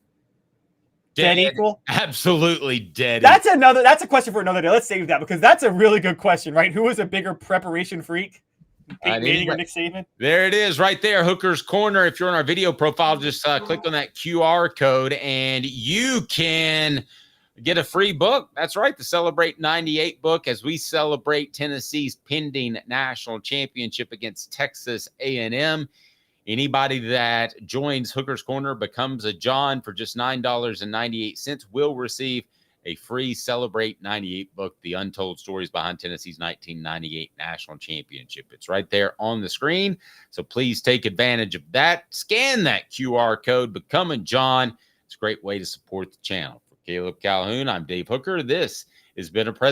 Dead equal? Absolutely dead. That's a question for another day. Let's save that because that's a really good question, right? Who is a bigger preparation freak? Peyton Manning or Nick Saban? There it is right there, Hooker's Corner. If you're on our video profile, just click on that QR code and you can get a free book. That's right, the Celebrate 98 book as we celebrate Tennessee's pending national championship against Texas A&M. Anybody that joins Hooker's Corner, becomes a John for just $9.98 will receive a free Celebrate 98 book, The Untold Stories Behind Tennessee's 1998 National Championship. It's right there on the screen, so please take advantage of that. Scan that QR code, become a John. It's a great way to support the channel. For Caleb Calhoun, I'm Dave Hooker. This has been a presentation